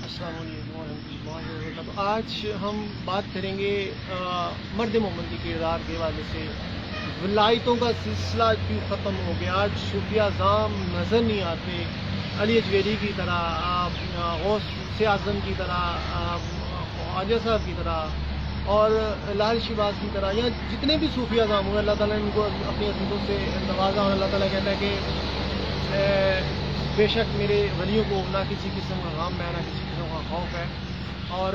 السلام علیکم ورحمۃ اللہ وبرکاتہ۔ آج ہم بات کریں گے مرد مومن کے کردار کے حوالے سے۔ ولایتوں کا سلسلہ کیوں ختم ہو گیا؟ آج صوفیہ اعظام نظر نہیں آتے، علی اجویری کی طرح، غوث اعظم کی طرح، خواجہ صاحب کی طرح اور لال شہباز کی طرح، یا جتنے بھی صوفیہ اعظام ہوئے اللہ تعالیٰ نے ان کو اپنی عظمتوں سے نوازا، اور اللہ تعالیٰ کہتا ہے کہ بے شک میرے ولیوں کو نہ کسی قسم کا غم ہے، نہ کسی قسم کا خوف ہے، اور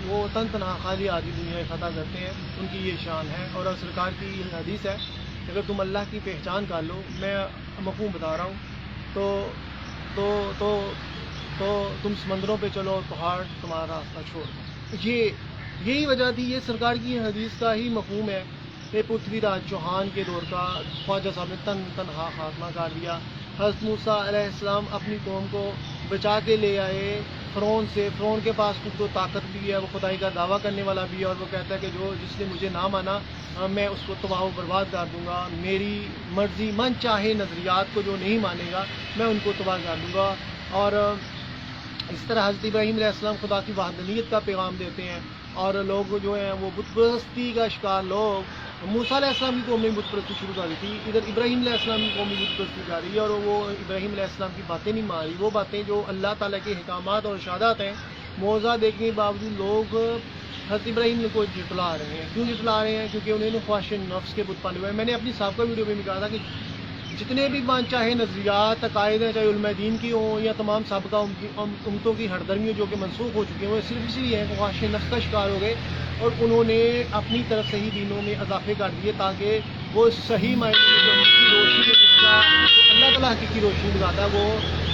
وہ تن تنہا خالی آدھی دنیا فتح کرتے ہیں، ان کی یہ شان ہے۔ اور سرکار کی یہ حدیث ہے کہ اگر تم اللہ کی پہچان کر لو، میں مفہوم بتا رہا ہوں، تو تم سمندروں پہ چلو اور پہاڑ تمہارا راستہ چھوڑ دو۔ یہی وجہ تھی، یہ سرکار کی حدیث کا ہی مفہوم ہے کہ پرتھوی راج چوہان کے دور کا خواجہ صاحب نے تنہا خاتمہ کر دیا۔ حضرت موسیٰ علیہ السلام اپنی قوم کو بچا کے لے آئے فرعون سے۔ فرعون کے پاس خود کو طاقت بھی ہے، وہ خدائی کا دعویٰ کرنے والا بھی ہے، اور وہ کہتا ہے کہ جس نے مجھے نہ مانا میں اس کو تباہ و برباد کر دوں گا، میری مرضی من چاہے نظریات کو جو نہیں مانے گا میں ان کو تباہ کر دوں گا۔ اور اس طرح حضرت ابراہیم علیہ السلام خدا کی وحدانیت کا پیغام دیتے ہیں، اور لوگ جو ہیں وہ بت پرستی کا شکار لوگ، موسیٰ علیہ السلام کی قوم نے بت پرستی شروع کر دی تھی، ادھر ابراہیم علیہ السلام کی قوم نے بت پرستی کر رہی ہے، اور وہ ابراہیم علیہ السلام کی باتیں نہیں مان رہی، وہ باتیں جو اللہ تعالیٰ کے احکامات اور ارشادات ہیں، معجزہ دیکھنے کے باوجود لوگ حضرت ابراہیم کو جھٹلا رہے ہیں۔ کیوں جھٹلا رہے ہیں؟ کیونکہ انہوں نے خواہش نفس کے بت پالے ہوئے ہیں۔ میں نے اپنی سابقہ ویڈیو میں بھی کہا تھا کہ جتنے بھی چاہے نظریات عقائد ہیں، چاہے علماء دین کی ہوں یا تمام سابقہ امتوں کی ہردرمیوں جو کہ منسوخ ہو چکی ہیں، وہ صرف اس لیے ہیں کہ خواہش نفس کا شکار ہو گئے، اور انہوں نے اپنی طرف صحیح دینوں میں اضافے کر دیے تاکہ وہ صحیح معنی میں جو حقیقی روشنی ہے، جس کا اللہ تعالیٰ حقیقی روشنی دکھاتا ہے،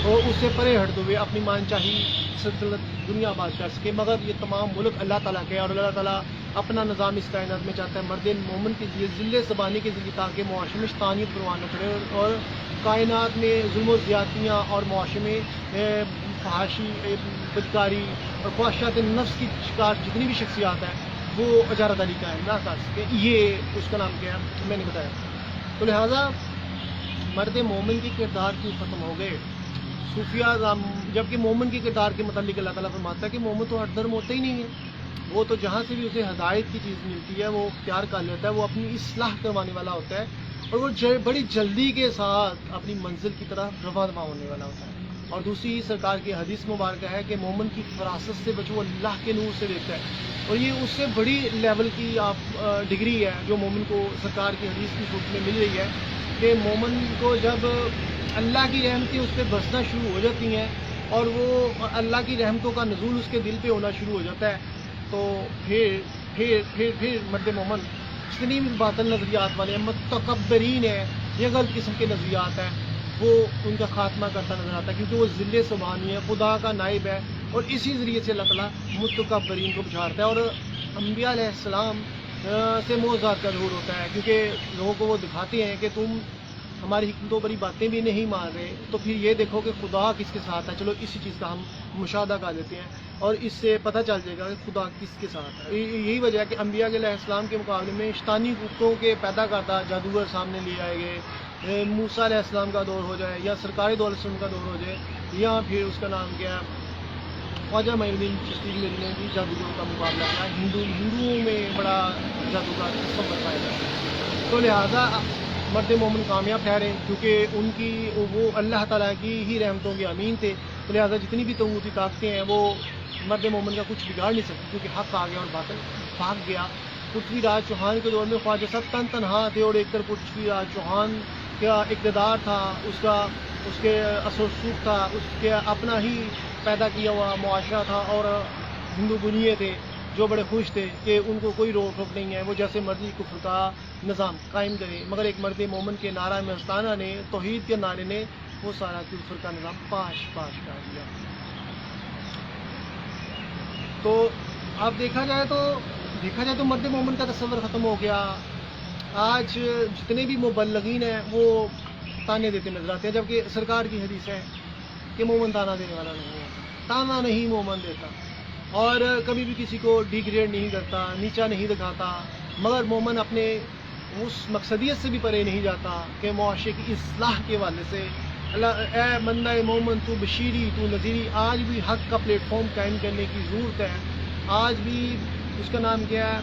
وہ اس سے پرے ہٹتے ہوئے اپنی مان چاہی سلطنت دنیا آباد کر سکے۔ مگر یہ تمام ملک اللہ تعالیٰ کے، اور اللہ تعالیٰ اپنا نظام اس کائنات میں چاہتا ہے مرد مومن کے ذریعے ذل زبانی کے ذریعے، تاکہ معاشرے میں شیطانیت پروان نہ کرے، اور کائنات میں ظلم و زیادتیاں اور معاشرے میں فحاشی، بدکاری اور خواہشات نفس کی شکار جتنی بھی شخصیات ہیں وہ اجارہ داری قائم نہ کر سکے۔ یہ اس کا نام کیا ہے میں نے بتایا۔ تو لہٰذا مرد مومن کے کردار کیوں ختم ہو گئے؟ صوفیہ جبکہ مومن کے کردار کے متعلق اللہ تعالیٰ فرماتا ہے کہ مومن تو ہر درم ہوتا ہی نہیں ہے، وہ تو جہاں سے بھی اسے ہدایت کی چیز ملتی ہے وہ اختیار کر لیتا ہے، وہ اپنی اصلاح کروانے والا ہوتا ہے، اور وہ بڑی جلدی کے ساتھ اپنی منزل کی طرف رواں ہونے والا ہوتا ہے۔ اور دوسری سرکار کی حدیث مبارکہ ہے کہ مومن کی فراست سے بچو، اللہ کے نور سے دیکھتا ہے، اور یہ اس سے بڑی لیول کی ڈگری ہے جو مومن کو سرکار کی حدیث کی صورت میں مل رہی ہے، کہ مومن کو جب اللہ کی رحمتیں اس پہ برسنا شروع ہو جاتی ہیں، اور وہ اللہ کی رحمتوں کا نزول اس کے دل پہ ہونا شروع ہو جاتا ہے، تو پھر مرد مومن جتنی بھی باطل نظریات والے متکبرین ہیں، یہ غلط قسم کے نظریات ہیں، وہ ان کا خاتمہ کرتا نظر آتا ہے، کیونکہ وہ ذل سبحانی ہے، خدا کا نائب ہے، اور اسی ذریعے سے اللہ تعالیٰ متکبرین کو بچھاڑتا ہے۔ اور انبیاء علیہ السلام سے معجزات کا ظہور ہوتا ہے، کیونکہ لوگوں کو وہ دکھاتے ہیں کہ تم ہماری حکمتوں بڑی باتیں بھی نہیں مان رہے، تو پھر یہ دیکھو کہ خدا کس کے ساتھ ہے، چلو اسی چیز کا ہم مشاہدہ کر لیتے ہیں، اور اس سے پتہ چل جائے گا کہ خدا کس کے ساتھ ہے۔ یہی وجہ ہے کہ انبیاء علیہ السلام کے مقابلے میں شیطانی قوتوں کے پیدا کردہ جادوگر سامنے لے آئے گئے، موسیٰ علیہ السلام کا دور ہو جائے، یا سرکار دو علیہ السلام کا دور ہو جائے، یا پھر اس کا نام کیا ہے خواجہ معین الدین چشتی میری نے بھی جادوگروں کا مقابلہ کیا، ہندوؤں میں بڑا جادوگر سب بتایا جاتا ہے۔ تو لہٰذا مرد مومن کامیاب ٹھہرے، کیونکہ ان کی وہ اللہ تعالیٰ کی ہی رحمتوں کے امین تھے، تو لہٰذا جتنی بھی طاغوتی طاقتیں ہیں وہ مرد مومن کا کچھ بگاڑ نہیں سکتی، کیونکہ حق آ گیا اور باطل بھاگ گیا۔ پرتھوی راج چوہان کے دور میں خواجہ صاحب تنہا تھے، اور ایک طرف پرتھوی راج چوہان کا اقتدار تھا، اس کے اثر و رسوخ تھا، اس کے اپنا ہی پیدا کیا ہوا معاشرہ تھا، اور ہندو بنیے تھے جو بڑے خوش تھے کہ ان کو کوئی روک ٹوک نہیں ہے، وہ جیسے مرضی کفر کا نظام قائم کرے، مگر ایک مرد مومن کے نعرہ مستانہ نے، توحید کے نعرے نے، وہ سارا کفر کا نظام پاش کر دیا۔ تو اب دیکھا جائے تو مرد مومن کا تصور ختم ہو گیا۔ آج جتنے بھی مبلغین ہیں وہ تانے دیتے نظر آتے ہیں، جبکہ سرکار کی حدیث ہے کہ مومن تانا دینے والا نہیں ہے، تانا نہیں مومن دیتا، اور کبھی بھی کسی کو ڈیگریڈ نہیں کرتا، نیچا نہیں دکھاتا، مگر مومن اپنے اس مقصدیت سے بھی پرے نہیں جاتا کہ معاشرے کی اصلاح کے حوالے سے اے بندہ مومن تو بشیری تو نذیری، آج بھی حق کا پلیٹ فارم قائم کرنے کی ضرورت ہے. آج بھی اس کا نام کیا ہے،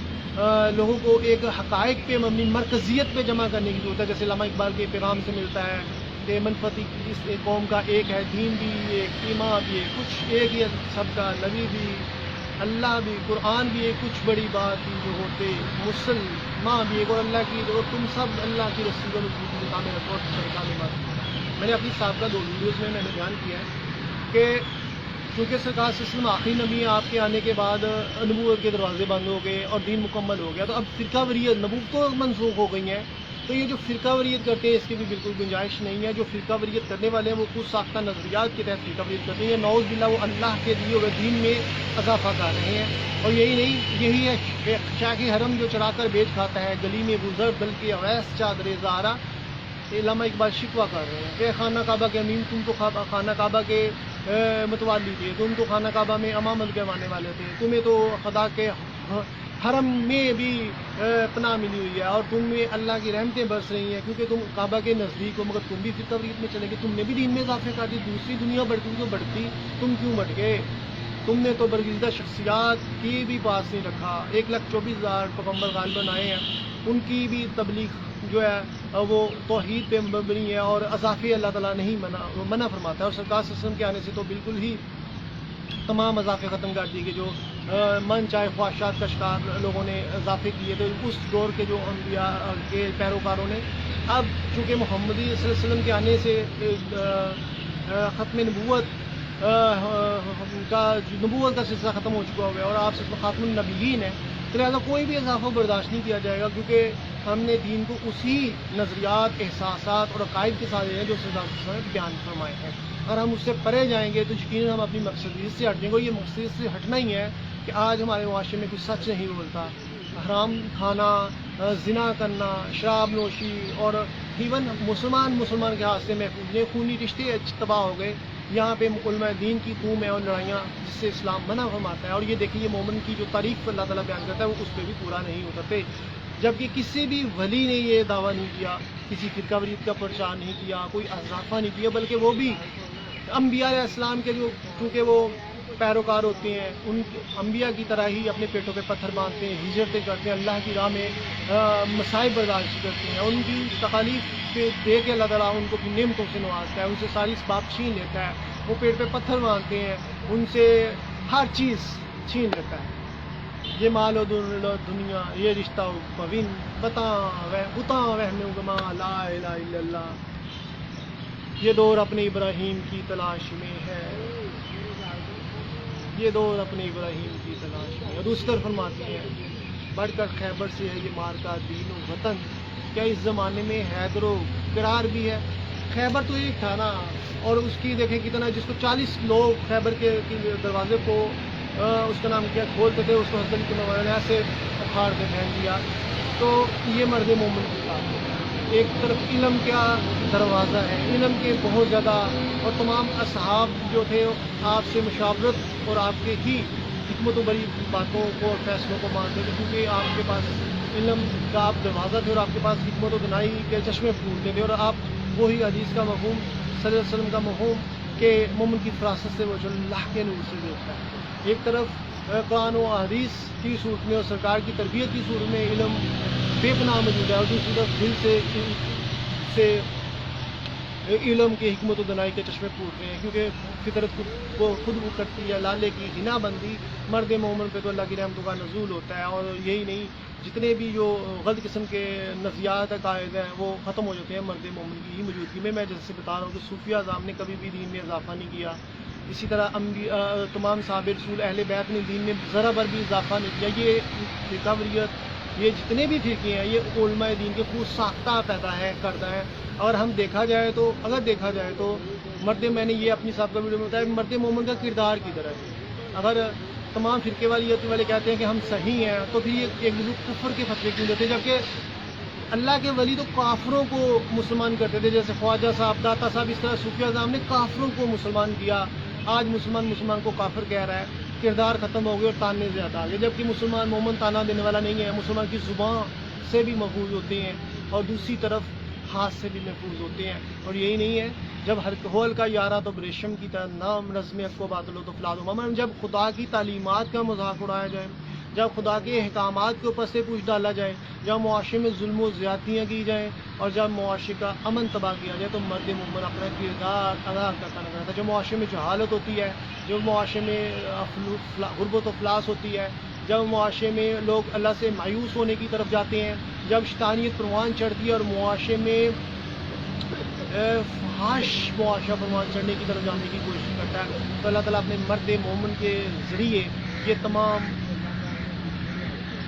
لوگوں کو ایک حقائق پہ مبنی مرکزیت پہ جمع کرنے کی ضرورت ہے. جیسے علامہ اقبال کے پیغام سے ملتا ہے کہ منفتی اس قوم کا ایک ہے، دین بھی ایک، ایمان بھی ایک، کچھ ایک ہی سب کا، نبی بھی، اللہ بھی، قرآن بھی ایک، کچھ بڑی بات بھی جو ہوتے، مسلمان بھی ایک، اور اللہ کی، اور تم سب اللہ کی رسولوں میں کام رکھو اور سرکار میں بات. میں نے اپنی سابقہ 2 ویڈیوز میں نے بیان کیا ہے کہ چونکہ سرکار صلی اللہ علیہ وسلم آخری نبی ہیں، آپ کے آنے کے بعد نبوت کے دروازے بند ہو گئے اور دین مکمل ہو گیا، تو اب فرقہ وریت نبوت تو منسوخ ہو گئی ہیں. تو یہ جو فرقہ وریت کرتے ہیں اس کی بھی بالکل گنجائش نہیں ہے. جو فرقہ وریت کرنے والے ہیں وہ خود ساختہ نظریات کے تحت فرقہ وریت کرتے ہیں. نعوذ باللہ وہ اللہ کے دیے ہوئے دین میں اضافہ کر رہے ہیں. اور یہی نہیں، یہی ہے شاہ حرم جو چڑھا کر بیچ کھاتا ہے، گلی میں گزر بلکہ اویس چادر زہرا. علامہ اقبال شکوہ کر رہے ہیں کہ خانہ کعبہ کے امین، تم تو خانہ کعبہ کے متوالی تھے، تم تو خانہ کعبہ میں امامت کروانے والے تھے، تمہیں تو خدا کے حرم میں بھی پناہ ملی ہوئی ہے اور تم میں اللہ کی رحمتیں برس رہی ہیں کیونکہ تم کعبہ کے نزدیک ہو. مگر تم بھی فرقہ وریت میں چلے گئے، تم نے بھی دین میں اضافے کر دی. دوسری دنیا بڑھتی تو بڑھتی، تم کیوں بڑھ گئے؟ تم نے تو برگزیدہ شخصیات کی بھی پاس نہیں رکھا. 1,24,000 پیغمبر غالباً آئے ہیں، ان کی بھی تبلیغ جو ہے وہ توحید پہ مبنی ہے اور اضافے اللہ تعالیٰ نہیں منع فرماتا ہے. اور سرکار صلی اللہ علیہ وسلم کے آنے سے تو بالکل ہی تمام اضافے ختم کر دیے کہ جو من چاہے خواہشات کا شکار لوگوں نے اضافے کیے تھے اس دور کے جو انبیاء کے پیروکاروں نے. اب چونکہ محمدی صلی اللہ علیہ وسلم کے آنے سے ختم نبوت کا سلسلہ ختم ہو چکا ہوا ہے اور آپ سے خاتم النبیین ہے، تو لہٰذا کوئی بھی اضافہ برداشت نہیں کیا جائے گا کیونکہ ہم نے دین کو اسی نظریات، احساسات اور عقائد کے ساتھ ہیں جو سرکار صلی اللہ علیہ وسلم نے بیان فرمائے ہیں. اگر ہم اس سے پرے جائیں گے تو یقیناً ہم اپنی مقصدیت سے ہٹ جائیں گے. یہ مقصد سے ہٹنا ہی ہے کہ آج ہمارے معاشرے میں کوئی سچ نہیں بولتا. حرام کھانا، زنا کرنا، شراب نوشی اور ایون مسلمان کے ہاتھ سے محفوظ نہیں، خونی رشتے تباہ ہو گئے. یہاں پہ علماء دین کی قوم ہے اور لڑائیاں جس سے اسلام منع فرماتا ہے. اور یہ دیکھیے مومن کی جو تعریف اللہ تعالیٰ بیان کرتا ہے وہ اس پہ بھی پورا نہیں ہوتا. جبکہ کسی بھی ولی نے یہ دعویٰ نہیں کیا، کسی فرقہ وریت کا پرچار نہیں کیا، کوئی اضافہ نہیں کیا، بلکہ وہ بھی انبیاء علیہ السلام کے جو کیونکہ وہ پیروکار ہوتے ہیں ان انبیاء کی طرح ہی اپنے پیٹوں پہ پتھر باندھتے ہیں، ہجرتیں کرتے ہیں، اللہ کی راہ میں مصائب برداشت کرتے ہیں. ان کی تکالیف پہ دے کے اللہ تعالیٰ ان کو اپنی نعمتوں سے نوازتا ہے، ان سے ساری اسباب چھین لیتا ہے. وہ پیٹ پہ پتھر باندھتے ہیں، ان سے ہر چیز چھین لیتا ہے. یہ مال و دنیا، یہ رشتہ پوین بتا وہم گما لا الہ الا اللہ. یہ دور اپنے ابراہیم کی تلاش میں ہے، یہ دور اپنے ابراہیم کی تلاش میں. اور دوسری طرف فرماتے ہیں بڑھ کر خیبر سے ہے یہ مار کا دین و وطن. کیا اس زمانے میں حیدر و کرار بھی ہے؟ خیبر تو ایک تھا نا، اور اس کی دیکھیں کتنا، جس کو 40 لوگ خیبر کے دروازے کو اس کا نام کیا کھولتے تھے، اس کو حضرت کے مولانا سے اکھاڑ کے پھینک دیا. تو یہ مرد مومن کی بات ہے. ایک طرف علم کا دروازہ ہے، علم کے بہت زیادہ، اور تمام اصحاب جو تھے آپ سے مشاورت اور آپ کے ہی حکمت و بری باتوں کو اور فیصلوں کو مانتے تھے کیونکہ آپ کے پاس علم کا آپ دروازہ تھے اور آپ کے پاس حکمت و دانائی کے چشمے پھوٹتے تھے. اور آپ وہی حدیث کا مفہوم، صلی اللہ علیہ وسلم کا مفہوم کہ مومن کی فراست سے وہ جو اللہ کے نور سے دیکھتا ہے. ایک طرف قرآن و حدیث کی صورت میں اور سرکار کی تربیت کی صورت میں علم بے پناہ موجود ہے، اور دوسری طرف دل سے علم کے حکمت و دانائی کے چشمے پھوٹ رہے ہیں کیونکہ فطرت کو خود وہ کرتی ہے. لالے کی ہنا بندی، مرد مومن پہ تو اللہ کی رحمتوں کا نزول ہوتا ہے. اور یہی نہیں، جتنے بھی جو غلط قسم کے نظریات عقائد ہیں وہ ختم ہو جاتے ہیں مرد مومن کی ہی موجودگی میں. میں جیسے بتا رہا ہوں کہ صوفیہ اعظام نے کبھی بھی دین میں اضافہ نہیں کیا. اسی طرح تمام صحابہ رسول اہل بیت نے دین میں ذرا بھر بھی اضافہ نہیں کیا. یہ فرقہ وریت، یہ جتنے بھی فرقے ہیں یہ علماء دین کے خود ساختہ پیدا ہے کرتا ہے. اور ہم اگر دیکھا جائے تو میں نے یہ اپنی سابقہ ویڈیو میں بتایا مرد مومن کا کردار کی طرح ہے. اگر تمام فرقے والے کہتے ہیں کہ ہم صحیح ہیں تو پھر یہ ایک دوسرے کفر کے فتوے کیوں دیتے، جبکہ اللہ کے ولی تو کافروں کو مسلمان کرتے تھے. جیسے خواجہ صاحب، داتا صاحب، اس طرح صوفیہ اعظام نے کافروں کو مسلمان کیا. آج مسلمان کو کافر کہہ رہا ہے. کردار ختم ہو گئے اور تانے زیادہ آ گئے، جبکہ مسلمان مومن تانا دینے والا نہیں ہے، مسلمان کی زبان سے بھی محفوظ ہوتے ہیں. اور دوسری طرف ہاتھ سے بھی محفوظ ہوتے ہیں. اور یہی نہیں ہے، جب ہر ہول کا یارہ تو ریشم کی طرح نام نظم کو باطل ہو تو فلاد ہو. مگر جب خدا کی تعلیمات کا مذاق اڑایا جائے، جب خدا کے احکامات کے اوپر سے پوچھ ڈالا جائے، جب معاشرے میں ظلم و زیادتیاں کی جائیں اور جب معاشرے کا امن تباہ کیا جائے، تو مرد مومن اپنا کردار ادا کرتا نظر آتا ہے. جب معاشرے میں جہالت ہوتی ہے، جب معاشرے میں غربت و افلاس ہوتی ہے، جب معاشرے میں لوگ اللہ سے مایوس ہونے کی طرف جاتے ہیں، جب شیطانیت پروان چڑھتی ہے اور معاشرے میں فحش معاشرہ پروان چڑھنے کی طرف جانے کی کوشش کرتا ہے، تو اللہ تعالیٰ اپنے مرد مومن کے ذریعے یہ تمام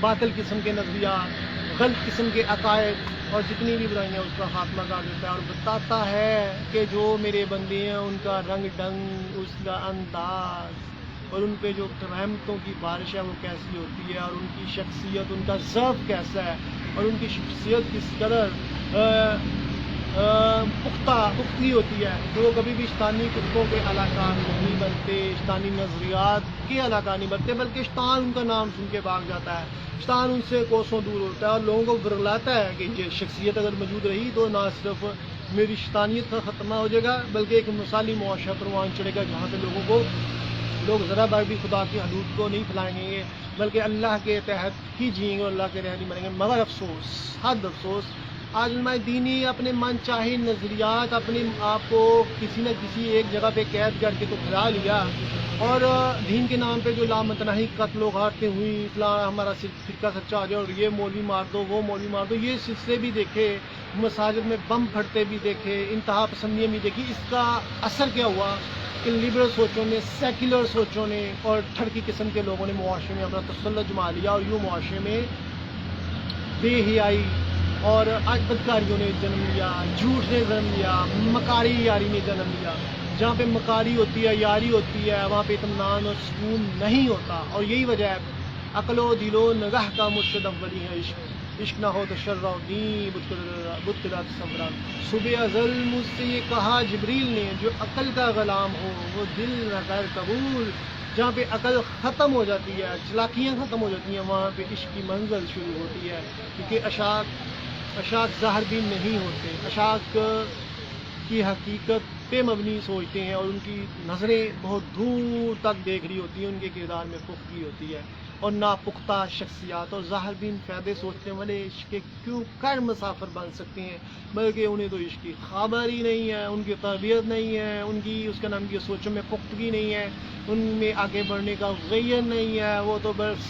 باطل قسم کے نظریات، غلط قسم کے عقائد اور جتنی بھی برائیاں اس کا خاتمہ کر دیتا ہے، اور بتاتا ہے کہ جو میرے بندے ہیں ان کا رنگ ڈنگ، اس کا انداز اور ان پہ جو رحمتوں کی بارش ہے وہ کیسی ہوتی ہے، اور ان کی شخصیت، ان کا ضعف کیسا ہے، اور ان کی شخصیت کس قدر پختگی ہوتی ہے، تو وہ کبھی بھی شیطانی کتوں کے علاقار نہیں بنتے، شیطانی نظریات کے علاقار نہیں بنتے، بلکہ شیطان ان کا نام سن کے بھاگ جاتا ہے، شیطان ان سے کوسوں دور ہوتا ہے اور لوگوں کو ورگلاتا ہے کہ یہ شخصیت اگر موجود رہی تو نہ صرف میری شیطانیت کا ختمہ ہو جائے گا، بلکہ ایک مثالی معاشرہ پروان چڑھے گا جہاں پہ لوگ ذرا بھر بھی خدا کی حدود کو نہیں پھیلائیں گے، بلکہ اللہ کے تحت ہی جئیں گے اور اللہ کے رہ نہیں بنیں گے. مگر افسوس، حد افسوس، آج علماء دینی اپنے من چاہے نظریات اپنے آپ کو کسی نہ کسی ایک جگہ پہ قید کر کے تو پھیلا لیا، اور دین کے نام پہ جو لامتناہی قتل و غارتیں ہوئی، فلاں ہمارا فرقہ سچا آ جائے اور یہ مولوی مار دو، وہ مولوی مار دو، یہ سلسلے بھی دیکھے، مساجد میں بم پھٹتے بھی دیکھے، انتہا پسندیاں بھی دیکھی. اس کا اثر کیا ہوا کہ لبرل سوچوں نے، سیکولر سوچوں نے اور ٹھڑکی قسم کے لوگوں نے معاشرے میں اپنا تسلط جما لیا، اور یوں معاشرے میں بے حیائی اور آج بدکاریوں نے جنم لیا، جھوٹ نے جنم لیا، مکاری یاری نے جنم لیا. جہاں پہ مکاری ہوتی ہے، یاری ہوتی ہے، وہاں پہ اطمینان اور سکون نہیں ہوتا، اور یہی وجہ ہے عقل و دل و نگاہ کا مرشد اولی ہے عشق، عشق نہ ہو تو شرع و دین بت کے تصورات. صبح ازل مجھ سے یہ کہا جبریل نے، جو عقل کا غلام ہو وہ دل نہ کر قبول. جہاں پہ عقل ختم ہو جاتی ہے، چلاکیاں ختم ہو جاتی ہیں، وہاں پہ عشق کی منزل شروع ہوتی ہے. کیونکہ اشاک ظاہر بھی نہیں ہوتے، اشاک کی حقیقت پہ مبنی سوچتے ہیں، اور ان کی نظریں بہت دور تک دیکھ رہی ہوتی ہیں، ان کے کردار میں پختگی ہوتی ہے، اور ناپختہ شخصیات اور ظاہر بین فائدے سوچنے والے عشق کے کیوں کر مسافر بن سکتے ہیں، بلکہ انہیں تو عشق کی خبر ہی نہیں ہے، ان کی تربیت نہیں ہے، ان کی اس کا نام کی سوچوں میں پختگی نہیں ہے، ان میں آگے بڑھنے کا غیر نہیں ہے. وہ تو بس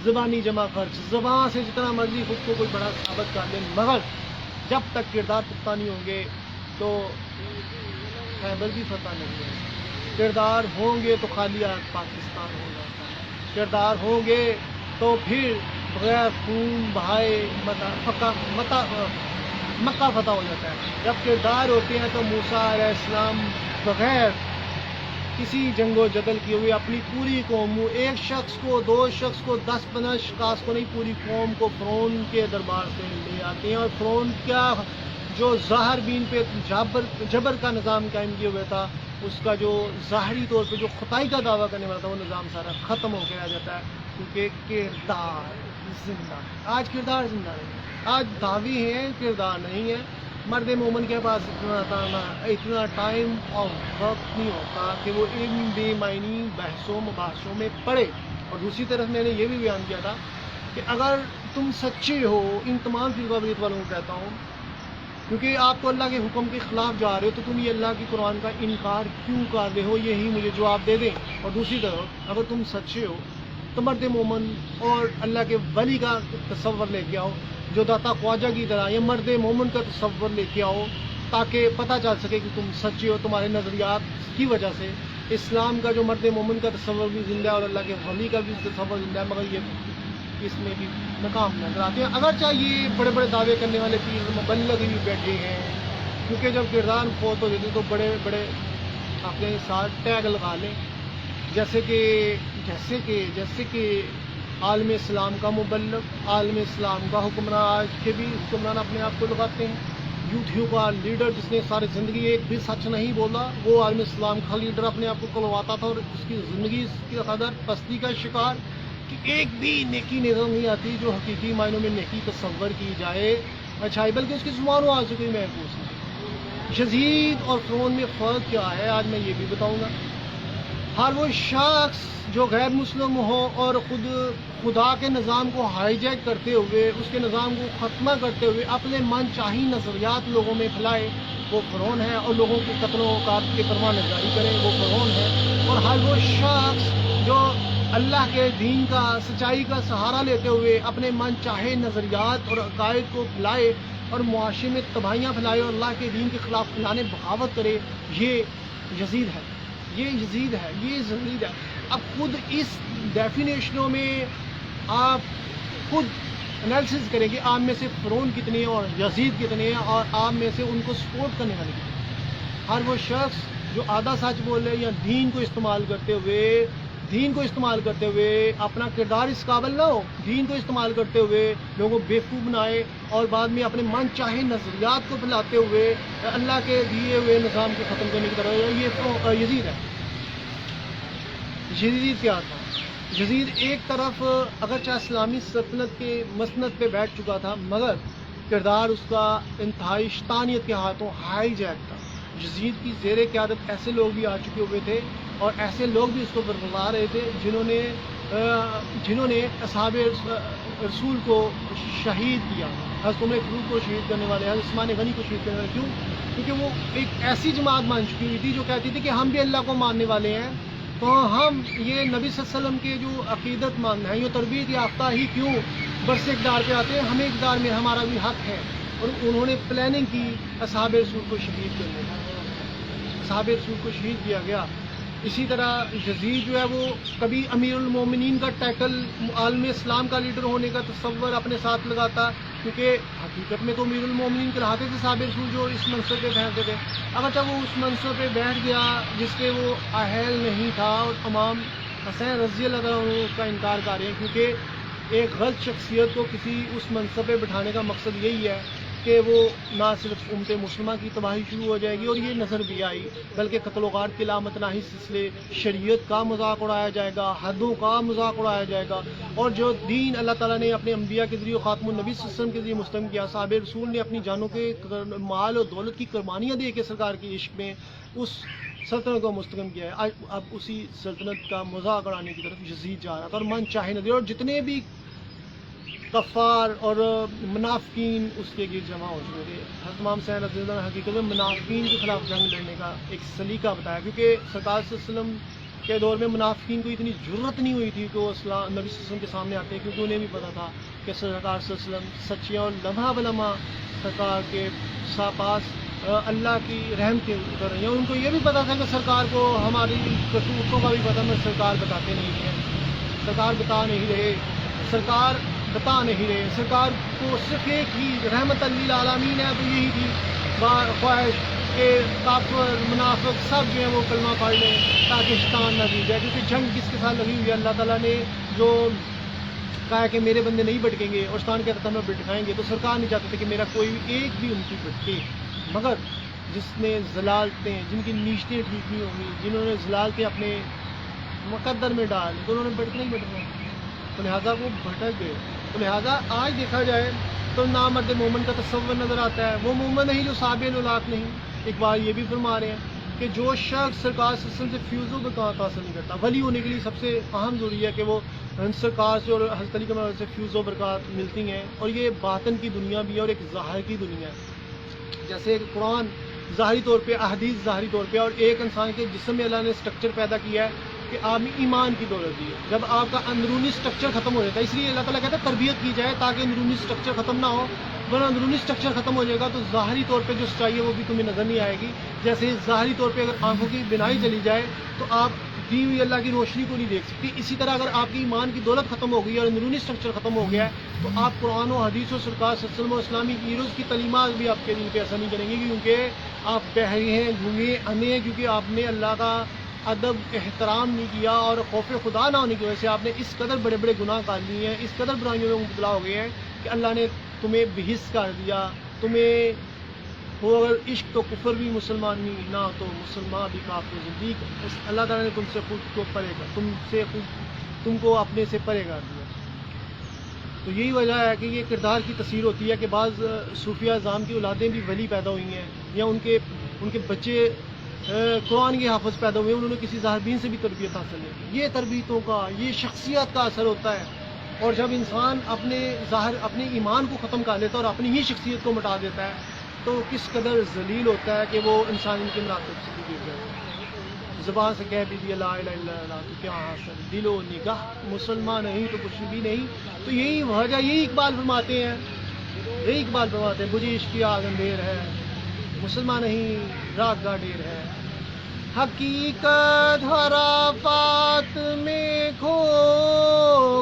زبانی جمع خرچ، زبان سے جتنا مرضی خود کو کوئی بڑا ثابت کر لیں، مگر جب تک کردار پختہ نہیں ہوں گے تو خیبر بھی فتح نہیں ہے. کردار ہوں گے تو خالی پاکستان ہو جاتا ہے، کردار ہوں گے تو پھر بغیر خون بہائے مکہ فتح ہو جاتا ہے. جب کردار ہوتے ہیں تو موسیٰ علیہ السلام بغیر کسی جنگ و جدل کیے ہوئے اپنی پوری قوم، ایک شخص کو، دو شخص کو، 10-15 اشخاص کو نہیں، پوری قوم کو فرعون کے دربار سے لے آتے ہیں، اور فرعون کیا جو ظاہر بین پہ جبر کا نظام قائم کیا ہوا تھا، اس کا جو ظاہری طور پہ جو خدائی کا دعویٰ کرنے والا تھا، وہ نظام سارا ختم ہو کے آ جاتا ہے، کیونکہ کردار زندہ ہے. آج کردار زندہ نہیں ہے، آج دعوی ہیں، کردار نہیں ہے. مرد مومن کے پاس اتنا ٹائم اور وقت نہیں ہوتا کہ وہ ان بے معنی بحثوں مباحثوں میں پڑے. اور دوسری طرف میں نے یہ بھی بیان کیا تھا کہ اگر تم سچے ہو، ان تمام فرقہ والوں کو کہتا ہوں، کیونکہ آپ تو اللہ کے حکم کے خلاف جا رہے ہو، تو تم یہ اللہ کی قرآن کا انکار کیوں کر رہے ہو، یہی مجھے جواب دے دیں. اور دوسری طرف اگر تم سچے ہو تو مرد مومن اور اللہ کے ولی کا تصور لے کے آؤ، جو داتا خواجہ کی طرح، یا مرد مومن کا تصور لے کے آؤ، تاکہ پتہ چل سکے کہ تم سچے ہو. تمہارے نظریات کی وجہ سے اسلام کا جو مرد مومن کا تصور بھی زندہ ہے اور اللہ کے ولی کا بھی تصور زندہ ہے، مگر یہ اس میں بھی ناکام نظر آتے ہیں. اگرچہ یہ بڑے بڑے دعوے کرنے والے پیر مبلغ بھی بیٹھے ہیں، کیونکہ جب کردار فوت ہو جاتے تو بڑے بڑے اپنے ساتھ ٹیگ لگا لیں، جیسے کہ عالم اسلام کا مبلغ، عالم اسلام کا حکمران. آج کے بھی حکمران اپنے آپ کو لگاتے ہیں. یوتھیوں کا لیڈر جس نے ساری زندگی ایک بھی سچ نہیں بولا، وہ عالم اسلام کا لیڈر اپنے آپ کو کلواتا تھا، اور اس کی زندگی اس کی قدر پستی کا شکار کہ ایک بھی نیکی نظر نہیں آتی جو حقیقی معنوں میں نیکی تصور کی جائے. اچھائی بلکہ اس کی زبان و آج سے کوئی محفوظ نہیں. یزید اور فرعون میں فرق کیا ہے آج میں یہ بھی بتاؤں گا. ہر وہ شخص جو غیر مسلم ہو اور خود خدا کے نظام کو ہائی جیک کرتے ہوئے اس کے نظام کو ختمہ کرتے ہوئے اپنے من چاہی نظریات لوگوں میں پھیلائے وہ فرعون ہے، اور لوگوں کے قتل و غارت کی پرواہ نگاری کرے وہ فرعون ہے. اور ہر وہ شخص جو اللہ کے دین کا سچائی کا سہارا لیتے ہوئے اپنے من چاہے نظریات اور عقائد کو پھیلائے اور معاشرے میں تباہیاں پھیلائے اور اللہ کے دین کے خلاف پھیلانے بغاوت کرے، یہ یزید ہے، یہ یزید ہے، یہ یزید ہے. اب خود اس ڈیفینیشنوں میں آپ خود انالیسز کریں کہ آپ میں سے فرعون کتنے ہیں اور یزید کتنے ہیں، اور آپ میں سے ان کو سپورٹ کرنے والے کتنے ہیں. ہر وہ شخص جو آدھا سچ بول رہے یا دین کو استعمال کرتے ہوئے اپنا کردار اس قابل نہ ہو، دین کو استعمال کرتے ہوئے لوگوں کو بیوقوف بنائے اور بعد میں اپنے من چاہے نظریات کو پھیلاتے ہوئے اللہ کے دیے ہوئے نظام کو ختم کرنے کی طرح، یہ تو یزید ہے. یزید کیا تھا؟ یزید ایک طرف اگرچہ اسلامی سلطنت کے مسند پہ بیٹھ چکا تھا مگر کردار اس کا انتہائی شیطانیت کے ہاتھوں ہائی جیک تھا. یزید کی زیر قیادت ایسے لوگ بھی آ چکے ہوئے تھے اور ایسے لوگ بھی اس کو برگزا رہے تھے جنہوں نے اصحاب رسول کو شہید کیا. حضرت عمر فاروق کو شہید کرنے والے، حضرت عثمان غنی کو شہید کرنے والے. کیوں؟ کیونکہ وہ ایک ایسی جماعت بن چکی ہوئی تھی جو کہتی تھی کہ ہم بھی اللہ کو ماننے والے ہیں، تو ہم یہ نبی صلی اللہ علیہ وسلم کے جو عقیدت مند ہیں، یہ تربیت یافتہ ہی کیوں برس اقدار پہ آتے ہیں، ہمیں اقدار میں ہمارا بھی حق ہے. اور انہوں نے پلاننگ کی اصحاب رسول کو شہید کرنے کی، اصحاب رسول کو شہید کیا گیا. اسی طرح یزید جو ہے وہ کبھی امیر المومنین کا ٹائٹل عالم اسلام کا لیڈر ہونے کا تصور اپنے ساتھ لگاتا، کیونکہ حقیقت میں تو امیر المومنین کہلاتے تھے صحابہ رسول جو اس منصب پہ بیٹھتے تھے. اگرچہ وہ اس منصب پہ بیٹھ گیا جس کے وہ اہل نہیں تھا، اور امام حسین رضی اللہ عنہ اس کا انکار کر رہے ہیں، کیونکہ ایک غلط شخصیت کو کسی اس منصب پہ بٹھانے کا مقصد یہی ہے کہ وہ نہ صرف امت مسلمہ کی تباہی شروع ہو جائے گی اور یہ نظر بھی آئی، بلکہ قتل و غارت کی علامت نہ ہی سلسلے شریعت کا مذاق اڑایا جائے گا، حدوں کا مذاق اڑایا جائے گا. اور جو دین اللہ تعالیٰ نے اپنے انبیاء کے ذریعے خاتم النبی صلی اللہ علیہ وسلم کے ذریعے مستقیم کیا، صحابہ رسول نے اپنی جانوں کے مال اور دولت کی قربانیاں دے کے سرکار کے عشق میں اس سلطنت کو مستقیم کیا ہے. اب اسی سلطنت کا مذاق اڑانے کی طرف یزید جا رہا تھا اور من چاہے نظر، اور جتنے بھی کفار اور منافقین اس کے گرد جمع ہو چکے تھے. حضرت امام حسین رضی اللہ عنہ حقیقت میں منافقین کے خلاف جنگ لڑنے کا ایک سلیقہ بتایا، کیونکہ سرکار صلی اللہ علیہ وسلم کے دور میں منافقین کو اتنی ضرورت نہیں ہوئی تھی کہ وہ نبی صلی اللہ علیہ وسلم کے سامنے آتے، کیونکہ انہیں بھی پتا تھا کہ سرکار صلی اللہ علیہ وسلم سچے اور لمحہ بلمحہ سرکار کے پاس اللہ کی رحمتیں اتر رہی ہیں. ان کو یہ بھی پتا تھا کہ سرکار کو ہماری کرتوتوں کا بھی پتہ میں سرکار بتاتے نہیں ہیں، سرکار بتا نہیں رہے، سرکار کو صرف ایک ہی رحمت للعالمین ہے، تو یہی تھی خواہش کہ کافر منافق سب جو ہیں وہ کلمہ پڑھ لیں تاکہ شیطان نہ جیت جائے. کیونکہ جنگ کس کے ساتھ لگی ہوئی ہے؟ اللہ تعالیٰ نے جو کہا کہ میرے بندے نہیں بھٹکیں گے اور شیطان کہتا تھا ہمیں بھٹکائیں گے، تو سرکار نہیں چاہتے تھے کہ میرا کوئی ایک بھی امتی بھٹکے. مگر جس نے ضلالتیں، جن کی نیشتیں ٹھیک نہیں ہوں گی، جنہوں نے ضلالتیں اپنے مقدر میں ڈال تو انہوں نے بھٹکنا ہی بھٹکنا، تو لہٰذا وہ بھٹک گئے. تو لہٰذا آج دیکھا جائے تو نامرد مومن کا تصور نظر آتا ہے، وہ مومن نہیں جو صحابہ الاولاق نہیں. ایک بار یہ بھی فرما رہے ہیں کہ جو شخص سرکار صلی اللہ علیہ وسلم سے فیوز و برکات حاصل نہیں کرتا، ولی ہونے کے لیے سب سے اہم ضروری ہے کہ وہ سرکار سے اور حضرت علی کے مرحلے سے فیوز و برکات ملتی ہیں. اور یہ باطن کی دنیا بھی ہے اور ایک ظاہر کی دنیا ہے. جیسے قرآن ظاہری طور پہ، احادیث ظاہری طور پہ، اور ایک انسان کے جسم میں اللہ نے اسٹرکچر پیدا کیا ہے کہ آپ میں ایمان کی دولت دی ہے. جب آپ کا اندرونی اسٹرکچر ختم ہو جاتا ہے، اس لیے اللہ تعالیٰ کہتا ہے تربیت کی جائے تاکہ اندرونی اسٹرکچر ختم نہ ہو، ورنہ اندرونی اسٹرکچر ختم ہو جائے گا تو ظاہری طور پہ جو سچائی ہے وہ بھی تمہیں نظر نہیں آئے گی. جیسے ظاہری طور پہ اگر آنکھوں کی بینائی چلی جائے تو آپ دی ہوئی اللہ کی روشنی کو نہیں دیکھ سکتی، اسی طرح اگر آپ کی ایمان کی دولت ختم ہو گئی اور اندرونی اسٹرکچر ختم ہو گیا ہے تو آپ قرآن و حدیث و سرکار صلی اللہ علیہ وسلم و اسلامی ہیروز کی تعلیمات بھی آپ کے دل پہ اثر نہیں کریں گی، کیونکہ آپ بہرے ہیں، گونگے، اندھے ہیں، کیونکہ آپ نے اللہ کا ادب احترام نہیں کیا اور خوف خدا نہ ہونے کی وجہ سے آپ نے اس قدر بڑے بڑے گناہ کر لیے ہیں، اس قدر برائیوں میں مبتلا ہو گئے ہیں کہ اللہ نے تمہیں بحث کر دیا. تمہیں ہو اگر عشق تو کفر بھی مسلمانی نہ تو مسلمان بھی کافر زندیق. اللہ تعالیٰ نے تم سے خود کو پرے کر، تم کو اپنے سے پرے کر دیا. تو یہی وجہ ہے کہ یہ کردار کی تاثیر ہوتی ہے کہ بعض صوفیہ اعظام کی اولادیں بھی ولی پیدا ہوئی ہیں، یا ان کے بچے قرآن کے حافظ پیدا ہوئے ہیں، انہوں نے کسی ظاہربین سے بھی تربیت حاصل نہیں کی۔ یہ تربیتوں کا، یہ شخصیت کا اثر ہوتا ہے، اور جب انسان اپنے ایمان کو ختم کر لیتا ہے اور اپنی ہی شخصیت کو مٹا دیتا ہے تو کس قدر ذلیل ہوتا ہے کہ وہ انسان کے مراتب سے بھی گر جاتا ہے۔ زبان سے کہہ بھی دیا لا الہ الا اللہ تو کیا حاصل، دل و نگاہ مسلمان نہیں تو کچھ بھی نہیں۔ تو یہی وجہ، یہی اقبال فرماتے ہیں، مجھے عشق کی آگ اندھیر ہے، مسلمان نہیں راگ کا ڈیر ہے، حقیقت حرافات میں کھو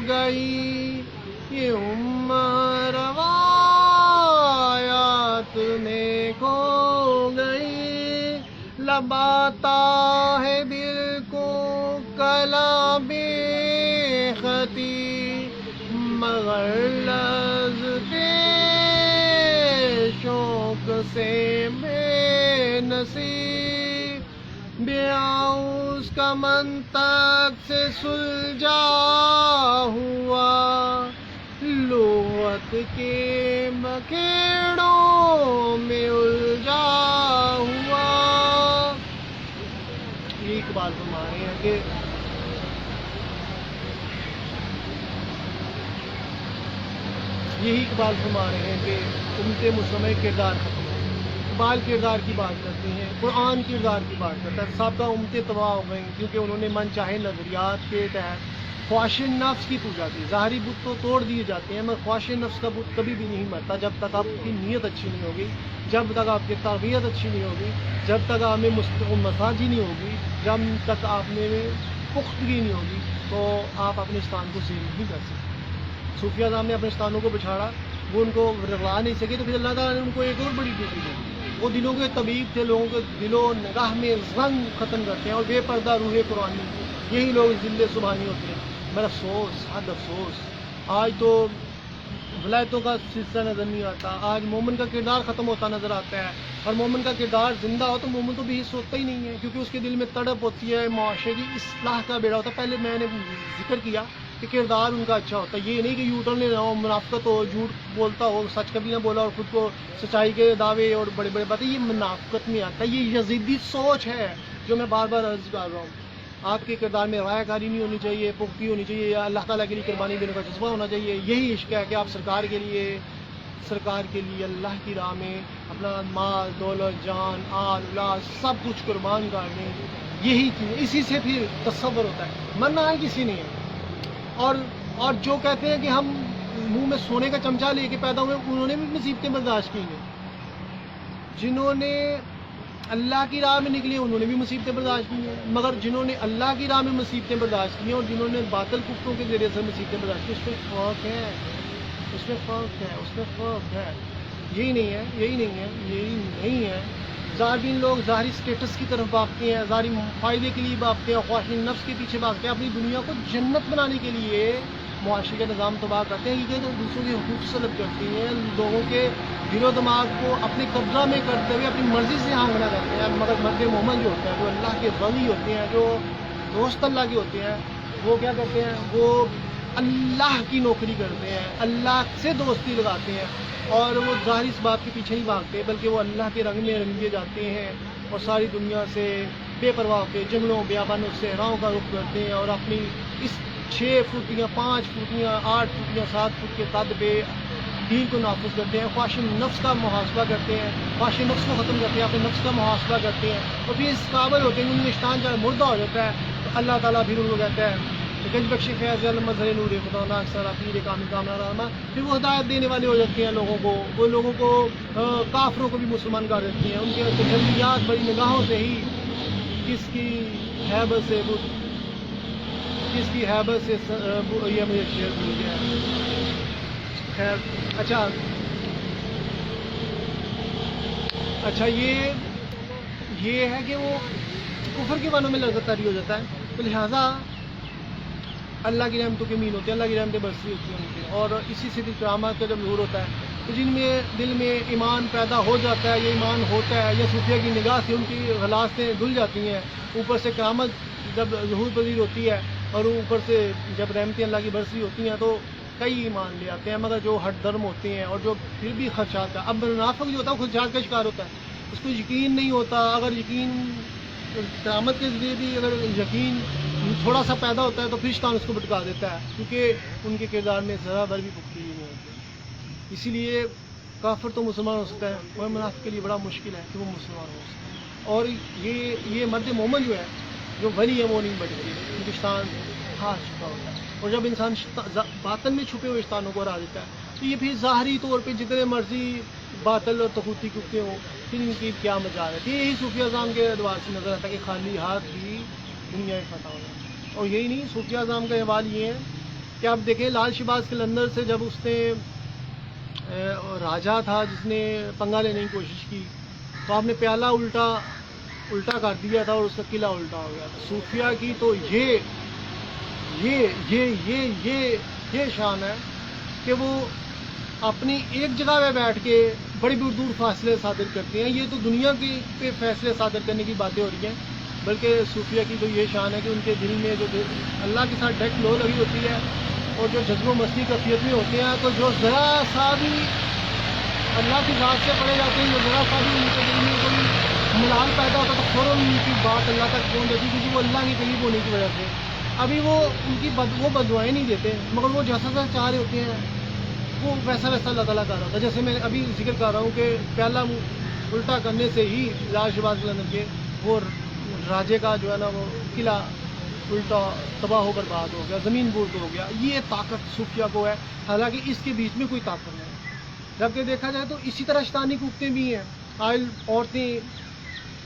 گئی، یہ عمر روایات میں کھو گئی، لباتا ہے دل کو کلام خطی، مگر لذتے شوق سے بے نصیب، بیاؤس کا منطق سے سلجھا ہوا، لغت کے بکھیڑوں میں الجھا ہوا۔ یہ اقبال فرما رہے ہیں کہ امت مسلمہ کردار ختم ہے۔ اقبال کردار کی بات کرتے ہیں، قرآن کردار کی بات کرتا ہے۔ سابقہ امتیں تباہ ہو گئیں کیونکہ انہوں نے من چاہے نظریات کے تحت خواہش نفس کی پوجا کی۔ ظاہری بت تو توڑ دیے جاتے ہیں مگر خواہش نفس کا بت کبھی بھی نہیں مرتا جب تک آپ کی نیت اچھی نہیں ہوگی، جب تک آپ کی تربیت اچھی نہیں ہوگی، جب تک آپ میں مساجی نہیں ہوگی، جب تک آپ میں پختگی نہیں ہوگی تو آپ اپنے استان کو سیل نہیں کر سکتے۔ صوفیہ اعظام نے اپنے استانوں کو بچھاڑا، وہ ان کو رغوا نہیں سکے، تو پھر اللہ تعالیٰ نے ان کو ایک اور بڑی ڈیوٹی دی۔ وہ دلوں کے طبیب تھے، لوگوں کے دل و نگاہ میں رنگ ختم کرتے ہیں، اور بے پردہ روح قرآنی، یہی لوگ ذل سبحانی ہوتے ہیں۔ میرا افسوس، حد افسوس، آج تو ولایتوں کا سلسلہ نظر نہیں آتا، آج مومن کا کردار ختم ہوتا نظر آتا ہے، اور مومن کا کردار زندہ ہو تو مومن تو بھی حص ہوتا ہی نہیں ہے، کیونکہ اس کے دل میں تڑپ ہوتی ہے، معاشرے کی اصلاح کا بیڑا ہوتا ہے۔ پہلے میں نے ذکر کیا کہ کردار ان کا اچھا ہوتا ہے، یہ نہیں کہ یوٹرن لے رہا ہو، منافقت ہو، جھوٹ بولتا ہو، سچ کبھی نہ بولا اور خود کو سچائی کے دعوے اور بڑے بڑے باتیں، یہ منافقت میں آتا ہے، یہ یزیدی سوچ ہے جو میں بار بار عرض کر رہا ہوں۔ آپ کے کردار میں رایہ کاری نہیں ہونی چاہیے، پختگی ہونی چاہیے، یا اللہ تعالیٰ کے لیے قربانی دینے کا جذبہ ہونا چاہیے۔ یہی عشق ہے کہ آپ سرکار کے لیے اللہ کی راہ میں اپنا مال، دولت، جان، آل اولاد سب کچھ قربان کر دیں۔ یہی چیز، اسی سے پھر تصور ہوتا ہے، مرنا ہے کسی نے ہے۔ اور جو کہتے ہیں کہ ہم منہ میں سونے کا چمچہ لے کے پیدا ہوئے، انہوں نے بھی مصیبتیں برداشت کی ہیں۔ جنہوں نے اللہ کی راہ میں نکلی انہوں نے بھی مصیبتیں برداشت کی ہیں، مگر جنہوں نے اللہ کی راہ میں مصیبتیں برداشت کی ہیں اور جنہوں نے باطل کفروں کے ذریعے سے مصیبتیں برداشت کی، اس میں فرق ہے۔ یہی نہیں ہے۔ ظاہرین لوگ ظاہری سٹیٹس کی طرف بھاگتے ہیں، ظاہری فائدے کے لیے بھاگتے ہیں، خواہش نفس کے پیچھے بھاگتے ہیں، اپنی دنیا کو جنت بنانے کے لیے معاشرے کا نظام تباہ کرتے ہیں، یہ دوسروں کے حقوق سلب کرتے ہیں، لوگوں کے دل و دماغ کو اپنے قبضہ میں کرتے ہوئے اپنی مرضی سے ہانگنا کرتے ہیں۔ مگر مرد مومن جو ہوتے ہیں، جو اللہ کے ولی ہوتے ہیں، جو دوست اللہ کے ہوتے ہیں، وہ کیا کرتے ہیں؟ وہ اللہ کی نوکری کرتے ہیں، اللہ سے دوستی لگاتے ہیں، اور وہ ظاہری اسباب کے پیچھے نہیں بھاگتے بلکہ وہ اللہ کے رنگ میں رنگے جاتے ہیں اور ساری دنیا سے بے پرواہ ہو کے جنگلوں بیابانوں صحراؤں کا رخ کرتے ہیں، اور اپنی اس 6 فٹ یا 5 فٹ یا 8 فٹ یا 7 فٹ کے قد پہ دین کو نافذ کرتے ہیں، خواہش نفس کا محاسبہ کرتے ہیں، خواہش نفس کو ختم کرتے ہیں، اپنے نفس کا محاسبہ کرتے ہیں، اور پھر اس قابل ہوتے ہیں ان میں شیطان جب مردہ ہو جاتا ہے تو اللہ تعالیٰ پھر ان کو کہتا ہے گنج بخش فیض مظہر نور خدا ناک سرا پیر کامل کامنا رحمہ، پھر وہ ہدایت دینے والے ہو جاتے ہیں لوگوں کو، وہ لوگوں کو کافروں کو بھی مسلمان کر دیتے ہیں، ان کے تجلیات بڑی نگاہوں سے ہی کس کی ہیبت سے یہ مجھے شعر بھول گیا ہے۔ خیر اچھا یہ ہے کہ وہ کفر کے معنوں میں لذت طاری ہو جاتا ہے، تو لہٰذا اللہ کی رحمتوں کے مین ہوتے ہیں، اللہ کی رحمتیں برسی ہوتی ہیں، اور اسی سے کرامات کا جب ظہور ہوتا ہے تو جن میں دل میں ایمان پیدا ہو جاتا ہے یا ایمان ہوتا ہے یا صوفیہ کی نگاہ سے ان کی غلاستیں دھل جاتی ہیں، اوپر سے کرامت جب ظہور پذیر ہوتی ہے اور اوپر سے جب رحمتیں اللہ کی برسی ہوتی ہیں تو کئی ایمان لے آتے ہیں، مگر جو ہٹ درم ہوتے ہیں اور جو پھر بھی خدشات کا، اب منافق جو ہوتا ہے وہ خدشات کا شکار ہوتا ہے، اس کو یقین نہیں ہوتا. اگر یقین قیامت کے ذریعے بھی اگر یقین تھوڑا سا پیدا ہوتا ہے تو پھر شیطان اس کو بھٹکا دیتا ہے، کیونکہ ان کے کردار میں ذرا بھر بھی پختگی نہیں ہوتی. اسی لیے کافر تو مسلمان ہو سکتا ہے، اور منافق کے لیے بڑا مشکل ہے کہ وہ مسلمان ہو سکتا ہے. اور یہ مرد مومن جو ہے، جو ولی ہے، وہ نہیں بچتی، کیونکہ شیطان ہار چکا ہوتا ہے. اور جب انسان باطن میں چھپے ہوئے شیطانوں کو ہرا دیتا ہے تو یہ پھر ظاہری طور پہ جتنے مرضی باطل اور طاغوتی کتے ہوں، پھر ان کی کیا مجال ہے. یہی صوفیہ اعظام کے ادوار سے نظر آتا ہے کہ خالی ہاتھ بھی دنیا میں فتح ہونا. اور یہی نہیں، صوفیہ اعظام کا احوال یہ ہے کہ آپ دیکھیں لال شہباز قلندر سے جب اس نے راجا تھا جس نے پنگا لینے کی کوشش کی تو آپ نے پیالہ الٹا کر دیا تھا اور اس کا قلعہ الٹا ہو گیا. صوفیہ کی تو یہ شان ہے کہ وہ اپنی ایک جگہ پہ بیٹھ کے بڑی دور فاصلے صادر کرتے ہیں. یہ تو دنیا کے پہ فیصلے صادر کرنے کی باتیں ہو رہی ہیں، بلکہ صوفیہ کی تو یہ شان ہے کہ ان کے دل میں جو اللہ کے ساتھ ڈائریکٹ لو لگی ہوتی ہے اور جو جذب و مستی کیفیت میں ہوتے ہیں، تو جو ذرا سا بھی اللہ کی ذات سے پڑے جاتے ہیں، جو ذرا سا بھی ان کے دل میں کوئی ملال پیدا ہوتا ہے تو فوراً ان کی بات اللہ تک پہنچ جاتی ہے، کیونکہ وہ اللہ کے قریب ہونے کی وجہ سے. ابھی وہ ان کی وہ بددعائیں نہیں دیتے، مگر وہ جیسا چاہ رہے ہوتے ہیں وہ ویسا اللہ تعالیٰ کر رہا ہوتا ہے. جیسے میں ابھی ذکر کر رہا ہوں کہ پہلا الٹا کرنے سے ہی لال شہباز قلندر کے وہ راجے کا جو ہے نا وہ قلعہ الٹا تباہ ہو برباد ہو گیا، زمین بورد ہو گیا. یہ طاقت صوفیہ کو ہے، حالانکہ اس کے بیچ میں کوئی طاقت نہیں ہے. جبکہ دیکھا جائے تو اسی طرح شیطانی قوتیں بھی ہیں. آئل عورتیں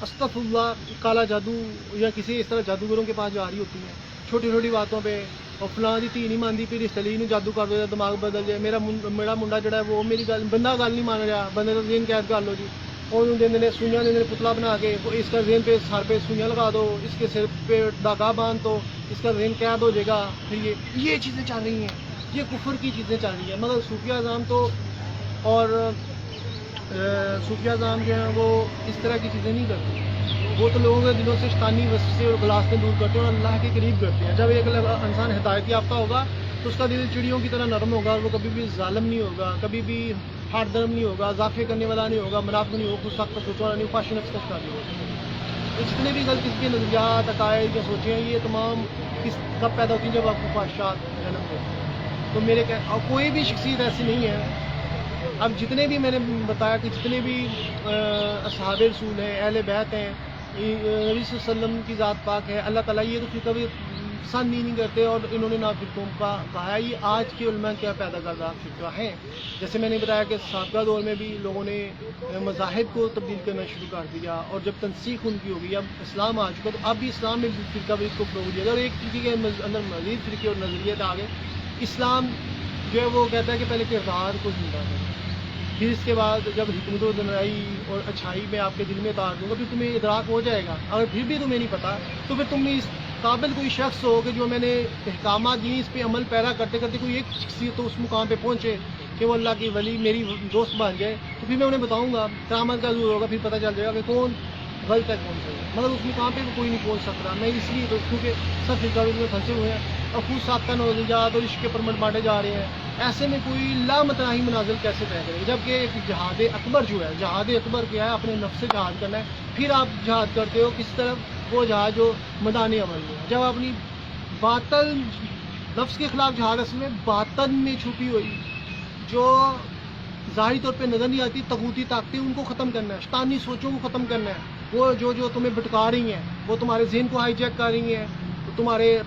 استغفر اللہ کالا جادو یا کسی اس طرح جادوگروں کے پاس جا رہی ہوتی ہیں چھوٹی چھوٹی باتوں پہ، اور فلاں دی تھی نہیں مانتی پھر اس تلی نے جادو کر دیا، دماغ بدل جائے، میرا منڈا جڑا ہے وہ میری گل بندہ گل نہیں مان رہا، بندے کا ذہن قید کر لو جی، اور دے سوئیاں دے پتلا بنا کے اس کا ذہن پہ سر پہ سوئیاں لگا دو، اس کے سر پہ داغا باندھ دو، اس کا ذہن قید ہو جائے گا. پھر یہ چیزیں چل رہی ہیں، یہ کفر کی چیزیں چل رہی ہیں. مگر صوفیہ اعظام تو اور صوفیہ اعظام جو ہیں وہ اس طرح کی چیزیں نہیں کرتے. وہ تو لوگوں کے دلوں سے شیطانی وسوسے اور غلاظتیں دور کرتے ہیں اور اللہ کے قریب کرتے ہیں. جب ایک انسان ہدایت یافتہ ہوگا تو اس کا دل چڑیوں کی طرح نرم ہوگا، وہ کبھی بھی ظالم نہیں ہوگا، کبھی بھی ہارڈ درم نہیں ہوگا، اضافے کرنے والا نہیں ہوگا، منافق نہیں ہوگا، خود سخت سوچنے والا نہیں، خواہش نفس کا شکار نہیں ہوگا. جتنے بھی غلط قسم کے نظریات، عقائد یا سوچیں ہیں، یہ تمام کب پیدا ہوتی ہیں جب آپ کو خواہشات جنم دیتے ہیں. تو میرے کوئی بھی شخصیت ایسی نہیں ہے. اب جتنے بھی میں نے بتایا کہ جتنے بھی اصحاب رسول ہیں، اہل بیت ہیں، نبی صلی اللہ علیہ وسلم کی ذات پاک ہے، اللہ تعالیٰ یہ تو پھر کبھی پسند ہی نہیں کرتے اور انہوں نے نافرقوں کا کہا ہے. یہ آج کے علماء کیا پیدا کردہ فرقہ ہیں. جیسے میں نے بتایا کہ سابقہ دور میں بھی لوگوں نے مذاہب کو تبدیل کرنا شروع کر دیا اور جب تنسیخ ان کی ہو گئی، اب اسلام آ چکا تو اب بھی اسلام میں فرقہ بھی اس کو فروغ دیا. اور ایک فرقے کے اندر مزید فرقے اور نظریات آگے. اسلام جو ہے وہ کہتا ہے کہ پہلے کردار کو زندہ کریں، پھر اس کے بعد جب حکمت و دنائی اور اچھائی میں آپ کے دل میں اتار دوں گا پھر تمہیں ادراک ہو جائے گا. اگر پھر بھی تمہیں نہیں پتا تو پھر تم اس قابل کوئی شخص ہو کہ جو میں نے احکامات دی اس پہ عمل پیرا کرتے کرتے کوئی ایک شخصیت تو اس مقام پہ پہنچے کہ وہ اللہ کی ولی میری دوست بن جائے، تو پھر میں انہیں بتاؤں گا. قیامت کا ضرور ہوگا، پھر پتہ چل جائے گا کہ کون غلط ہے کون صحیح ہے. مگر اس مقام پہ کوئی نہیں پہنچ سکتا. میں اس لیے کیونکہ سب فرقہ میں پھنسے ہوئے ہیں اور خود ساختہ نظریات اور عشق کے پرمٹ بانٹے جا رہے ہیں. ایسے میں کوئی لامتناہی منازل کیسے طے کرے گا؟ جبکہ ایک جہاد اکبر جو ہے، جہاد اکبر کیا ہے؟ اپنے نفس سے جہاد کرنا ہے. پھر آپ جہاد کرتے ہو کس طرف؟ وہ جہاد جو میدان عمل میں ہے، جب اپنی باطل نفس کے خلاف جہاد اصل میں باطن میں چھپی ہوئی جو ظاہری طور پہ نظر نہیں آتی طاغوتی طاقتیں، ان کو ختم کرنا ہے، شیطانی سوچوں کو ختم کرنا ہے. وہ جو تمہیں بھٹکا رہی ہیں، وہ تمہارے ذہن کو ہائی جیک کر رہی ہیں، تمہارے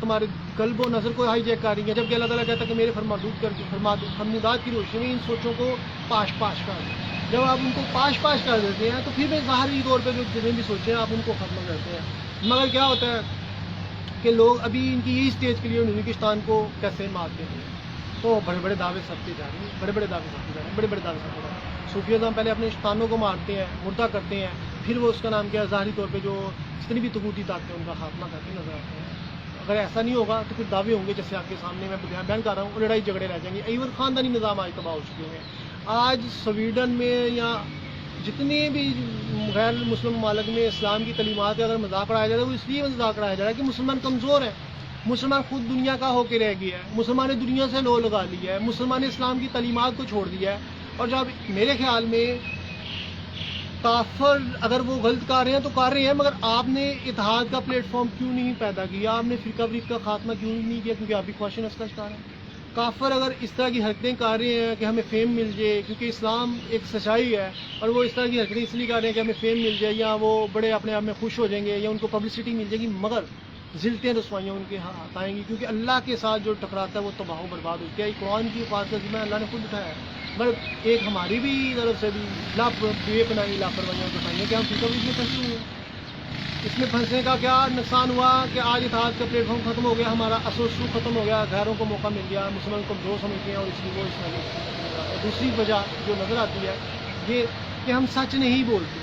قلب و نظر کو ہائی جیک کر رہی ہیں. جبکہ اللہ تعالیٰ کہتا ہے کہ میرے فرمودات کی روشنی میں ان سوچوں کو پاش کر دیں. جب آپ ان کو پاش کر دیتے ہیں تو پھر بھی ظاہری طور پہ جو جتنے بھی سوچیں آپ ان کو ختم کرتے ہیں. مگر کیا ہوتا ہے کہ لوگ ابھی ان کی یہی اسٹیج کے لیے انہیں پاکستان کو کیسے مارتے ہیں تو بڑے بڑے دعوے سبتے جا رہے ہیں، بڑے دعوے سبتے جا رہے ہیں. صوفیہ اعظام پہلے اپنے شیطانوں کو مارتے ہیں، مردہ کرتے ہیں، پھر وہ اس کا نام کیا ہے ظاہری طور پہ جو جتنی بھی طاغوتی طاقتیں ان کا خاتمہ کرتے نظر آتے ہیں. اگر ایسا نہیں ہوگا تو پھر دعوے ہوں گے جیسے آپ کے سامنے میں بیان کر رہا ہوں، اور لڑائی جھگڑے رہ جائیں گے. ایون خاندانی نظام آج تباہ ہو چکے ہیں. آج سویڈن میں یا جتنے بھی غیر مسلم ممالک میں اسلام کی تعلیمات کا اگر مذاق اڑایا جا رہا ہے وہ اس لیے مذاق اڑایا جا رہا ہے کہ مسلمان کمزور ہیں. مسلمان خود دنیا کا ہو کے رہ گیا ہے، مسلمان نے دنیا سے لو لگا لیا ہے، مسلمان نے اسلام کی تعلیمات کو چھوڑ دیا ہے. اور جب میرے خیال میں کافر اگر وہ غلط کر رہے ہیں تو کر رہے ہیں، مگر آپ نے اتحاد کا پلیٹ فارم کیوں نہیں پیدا کیا؟ آپ نے فرقہ واریت کا خاتمہ کیوں نہیں کیا؟ کیونکہ آپ بھی خواہش نفس کا شکار ہیں. کافر اگر اس طرح کی حرکتیں کر رہے ہیں کہ ہمیں فیم مل جائے، کیونکہ اسلام ایک سچائی ہے، اور وہ اس طرح کی حرکتیں اس لیے کر رہے ہیں کہ ہمیں فیم مل جائے، یا وہ بڑے اپنے آپ میں خوش ہو جائیں گے، یا ان کو پبلسٹی مل جائے گی، مگر ذلتیں رسوائیاں ان کے ہاتھ آئیں گی، کیونکہ اللہ کے ساتھ جو ٹکراتا ہے وہ تباہ و برباد ہوتی ہے. قرآن کی حفاظت کا ذمہ اللہ نے خود اٹھایا ہے، مگر ایک ہماری بھی طرف سے بھی بے پناہی لاپرواہیاں اٹھائی ہیں کہ ہم فرقہ واریت میں پھنسے ہوئے ہیں. اس میں پھنسنے کا کیا نقصان ہوا کہ آج اتحاد کا پلیٹ فارم ختم ہو گیا، ہمارا اثر و رسوخ ختم ہو گیا، غیروں کو موقع مل گیا، مسلمان کو کمزور سمجھتے ہیں، اور اس لیے وہ اس میں. دوسری وجہ جو نظر آتی ہے یہ کہ ہم سچ نہیں بولتے.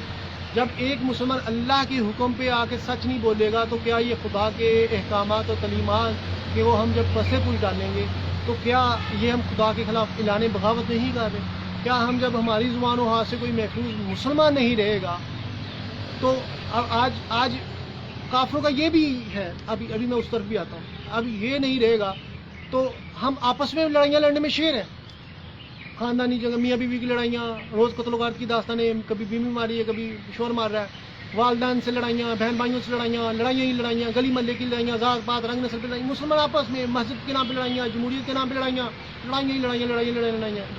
جب ایک مسلمان اللہ کے حکم پہ آ کے سچ نہیں بولے گا تو کیا یہ خدا کے احکامات اور تعلیمات کہ وہ ہم جب پسے پوچھ ڈالیں گے تو کیا یہ ہم خدا کے خلاف اعلان بغاوت نہیں کر رہے؟ کیا ہم جب ہماری زبان و ہاتھ سے کوئی محفوظ مسلمان نہیں رہے گا تو آج کافروں کا یہ بھی ہے، ابھی میں اس طرف بھی آتا ہوں، اب یہ نہیں رہے گا تو ہم آپس میں لڑائیاں لڑنے میں شیر ہیں. خاندانی جگہ میاں بیوی کی لڑائیاں، روز قتل و غارت کی داستانیں، کبھی بیوی ماری ہے، کبھی شور مار رہا ہے، والدین سے لڑائیاں، بہن بھائیوں سے لڑائیاں ہی لڑائیاں، گلی محلے کی لڑائیاں، ذات پات رنگ نسل پہ لڑائیاں، مسلمان آپس میں مسجد کے نام پہ لڑائیاں، جمہوریت کے نام پہ لڑائیاں،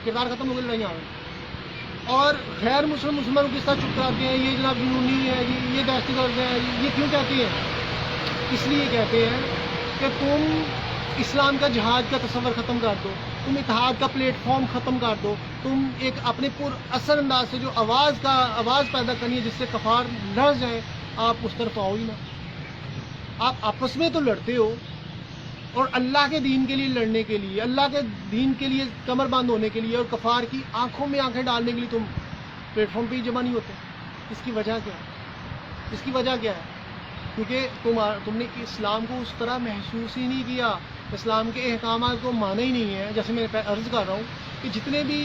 کردار ختم ہو گئے لڑائیاں. اور غیر مسلمانوں کے ساتھ چپ کراتے ہیں، یہ جناب جنونی ہے جی، یہ دہشت گرد ہے جی. یہ کیوں کہتے ہیں؟ اس لیے کہتے ہیں کہ تم اسلام کا جہاد کا تصور ختم کر دو، تم اتحاد کا پلیٹ فارم ختم کر دو، تم ایک اپنے پر اثر انداز سے جو آواز پیدا کرنی ہے جس سے کفار لڑ جائیں، آپ اس طرف آؤ ہی نہ. آپ آپس میں تو لڑتے ہو، اور اللہ کے دین کے لیے لڑنے کے لیے، اللہ کے دین کے لیے کمر بند ہونے کے لیے، اور کفار کی آنکھوں میں آنکھیں ڈالنے کے لیے تم پلیٹ فارم پہ ہی جمع نہیں ہوتے. اس کی وجہ کیا ہے؟ اس کی وجہ کیا ہے؟ کیونکہ تم نے اسلام کو اس طرح محسوس ہی نہیں کیا، اسلام کے احکامات کو مانا ہی نہیں ہے. جیسے میں عرض کر رہا ہوں کہ جتنے بھی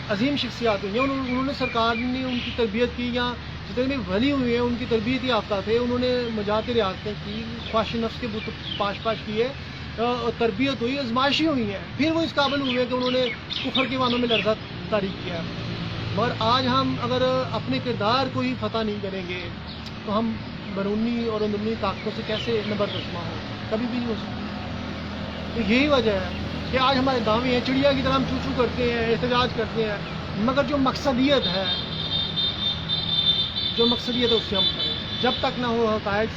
عظیم شخصیات ہوئی ہیں انہوں نے سرکار نے ان کی تربیت کی، یا جتنے بھی ولی ہوئے ہیں ان کی تربیت یافتہ تھے، انہوں نے مجاہد ریاستیں کی، خواہش نفس کے بت پاش کیے، تربیت ہوئی، ازمائشی ہوئی ہیں، پھر وہ اس قابل ہوئے کہ انہوں نے کفر کے وانوں میں لرزہ تاریخ کیا. مگر آج ہم اگر اپنے کردار کو ہی فتح نہیں کریں گے تو ہم بیرونی اور اندرونی طاقتوں سے کیسے نبردشمہ ہوں؟ کبھی بھی نہیں ہو سکتے. تو یہی وجہ ہے کہ آج ہمارے دعوے ہیں، چڑیا کی طرح ہم چو کرتے ہیں، احتجاج کرتے ہیں، مگر جو مقصدیت ہے اس سے ہم کریں. جب تک نہ ہو حقائق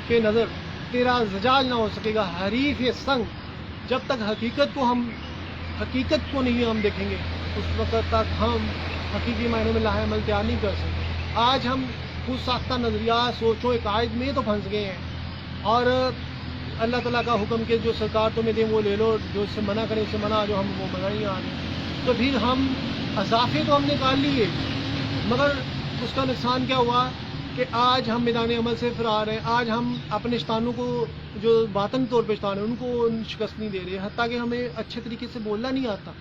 پہ نظر تیرا زجاج نہ ہو سکے گا حریف سنگ. جب تک حقیقت کو نہیں ہم دیکھیں گے اس وقت تک ہم حقیقی معنوں میں لاہ عمل تیار نہیں کر سکتے. آج ہم خود ساختہ نظریات، سوچوں، عقائد میں تو پھنس گئے ہیں، اور اللہ تعالیٰ کا حکم کہ جو سرکار تمہیں دیں وہ لے لو، جو اس سے منع کرے اس سے منع، جو ہم وہ منع نہیں آ رہے. تو پھر ہم اضافے تو ہم نکال لیے، مگر اس کا نقصان کیا ہوا کہ آج ہم میدان عمل سے فرار ہیں. آج ہم اپنے شیطانوں کو جو باطن طور پہ شیطان ہیں ان کو شکست نہیں دے رہے، حتیٰ کہ ہمیں اچھے طریقے سے بولنا نہیں آتا.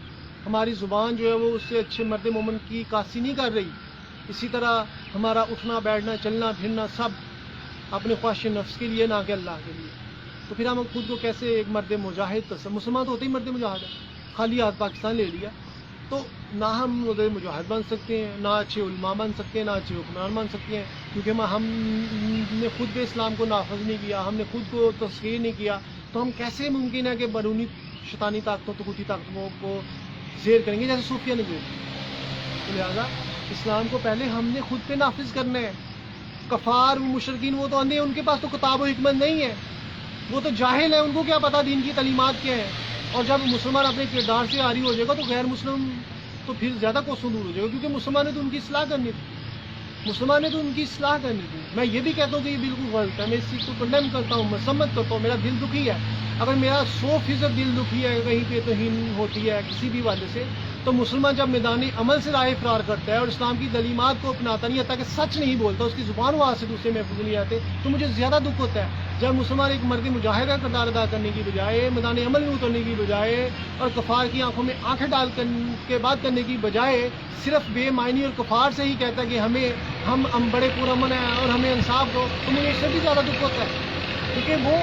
ہماری زبان جو ہے وہ اس سے اچھے مرد مومن کی عکاسی نہیں کر رہی. اسی طرح ہمارا اٹھنا بیٹھنا چلنا پھرنا سب اپنے خواہش نفس کے لیے، نہ کہ اللہ کے لیے. تو پھر ہم خود کو کیسے ایک مرد مجاہد مسلمان تو ہوتے ہی مرد مجاہد ہے، خالی ہاتھ پاکستان لے لیا تو نہ ہم مجاہد بن سکتے ہیں، نہ اچھے علماء بن سکتے ہیں، نہ اچھے حکمران بن سکتے ہیں، کیونکہ ہم نے خود بھی اسلام کو نافذ نہیں کیا، ہم نے خود کو تسخیر نہیں کیا. تو ہم کیسے ممکن ہے کہ بیرونی شیطانی طاقتوں طاقتی طاقتوں کو زیر کریں گے جیسے صوفیہ نے زیر. تو لہٰذا اسلام کو پہلے ہم نے خود پہ نافذ کرنا ہے. کفار مشرکین وہ تو اندھے ہیں، ان کے پاس تو کتاب و حکمت نہیں ہے، وہ تو جاہل ہیں، ان کو کیا پتا دین کی تعلیمات کیا ہیں. اور جب مسلمان اپنے کردار سے عاری ہو جائے گا تو غیر مسلم تو پھر زیادہ کوسوں دور ہو جائے گا، کیونکہ مسلمان نے تو ان کی اصلاح کرنی تھی. میں یہ بھی کہتا ہوں کہ یہ بالکل غلط ہے، میں اس چیز کو کنڈیم کرتا ہوں، مذمت کرتا ہوں. میرا دل دکھی ہے، اگر میرا 100% دل دکھی ہے کہیں پہ توہین ہوتی ہے کسی بھی وجہ سے، تو مسلمان جب میدانی عمل سے راہ فرار کرتا ہے اور اسلام کی تعلیمات کو اپناتا نہیں، حتیٰ کہ سچ نہیں بولتا، اس کی زبان وہاں سے دوسرے محفوظ نہیں آتے، تو مجھے زیادہ دکھ ہوتا ہے جب مسلمان ایک مرد مجاہد کا کردار ادا کرنے کی بجائے، میدان عمل میں اترنے کی بجائے، اور کفار کی آنکھوں میں آنکھیں ڈال کے بات کرنے کی بجائے صرف بے معنی اور کفار سے ہی کہتا ہے کہ ہم بڑے پرامن ہیں اور ہمیں انصاف دو، تو مجھے اس سے بھی زیادہ دکھ ہوتا ہے، کیونکہ وہ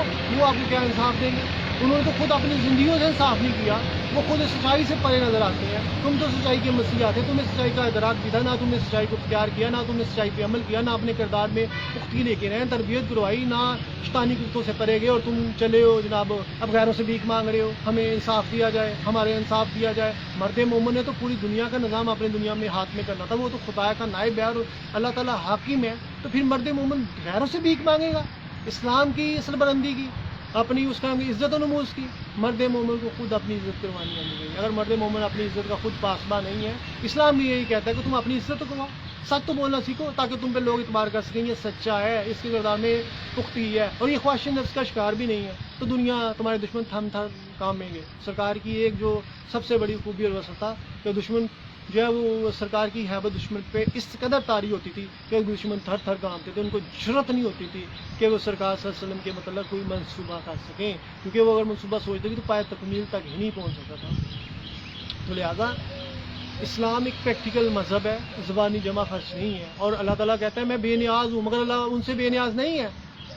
آپ کو کیا انصاف دیں گے؟ انہوں نے تو خود اپنی زندگیوں سے انصاف نہیں کیا، وہ خود سچائی سے پرے نظر آتے ہیں. تم تو سچائی کے مسیح آتے، تم نے سچائی کا ادراک بھی تھا، نہ تم نے سچائی کو اختیار کیا، نہ تم نے سچائی پہ عمل کیا، نہ اپنے کردار میں پختگی لے کے رہے، تربیت کروائی، نہ شیطانی کتوں سے پرے گئے، اور تم چلے ہو جناب اب غیروں سے بھیک مانگ رہے ہو ہمیں انصاف دیا جائے، ہمارے انصاف دیا جائے. مرد مومن نے تو پوری دنیا کا نظام اپنی دنیا میں ہاتھ میں کرنا تھا، وہ تو خدا کا نائب ہے اور اللہ تعالیٰ حاکم ہے. تو پھر مرد مومن غیروں سے بھیک مانگے گا اسلام کی اصل بلندی کی، اپنی اس کا عزت و نموز کی؟ مرد مومن کو خود اپنی عزت کروانی آنی چاہیے. اگر مرد مومن اپنی عزت کا خود پاسباں نہیں ہے، اسلام بھی یہی کہتا ہے کہ تم اپنی عزت تو کرواؤ، سچ تو بولنا سیکھو تاکہ تم پہ لوگ اعتبار کر سکیں یہ سچا ہے، اس کے کردار میں پختگی ہے اور یہ خواہش نفس کا شکار بھی نہیں ہے. تو دنیا تمہارے دشمن تھم تھم کامیں گے. سرکار کی ایک جو سب سے بڑی خوبی اور وسعت تھا کہ دشمن جو ہے وہ سرکار کی ہیبت دشمن پہ اس قدر طاری ہوتی تھی کہ دشمن تھر تھر کانپتے تھے، ان کو جرت نہیں ہوتی تھی کہ وہ سرکار صلی اللہ علیہ وسلم کے متعلق کوئی منصوبہ کر سکیں، کیونکہ وہ اگر منصوبہ سوچتے تھے تو پائے تکمیل تک ہی نہیں پہنچ سکتا تھا. تو لہٰذا اسلام ایک پریکٹیکل مذہب ہے، زبانی جمع خرچ نہیں ہے. اور اللہ تعالیٰ کہتا ہے میں بے نیاز ہوں، مگر اللہ ان سے بے نیاز نہیں ہے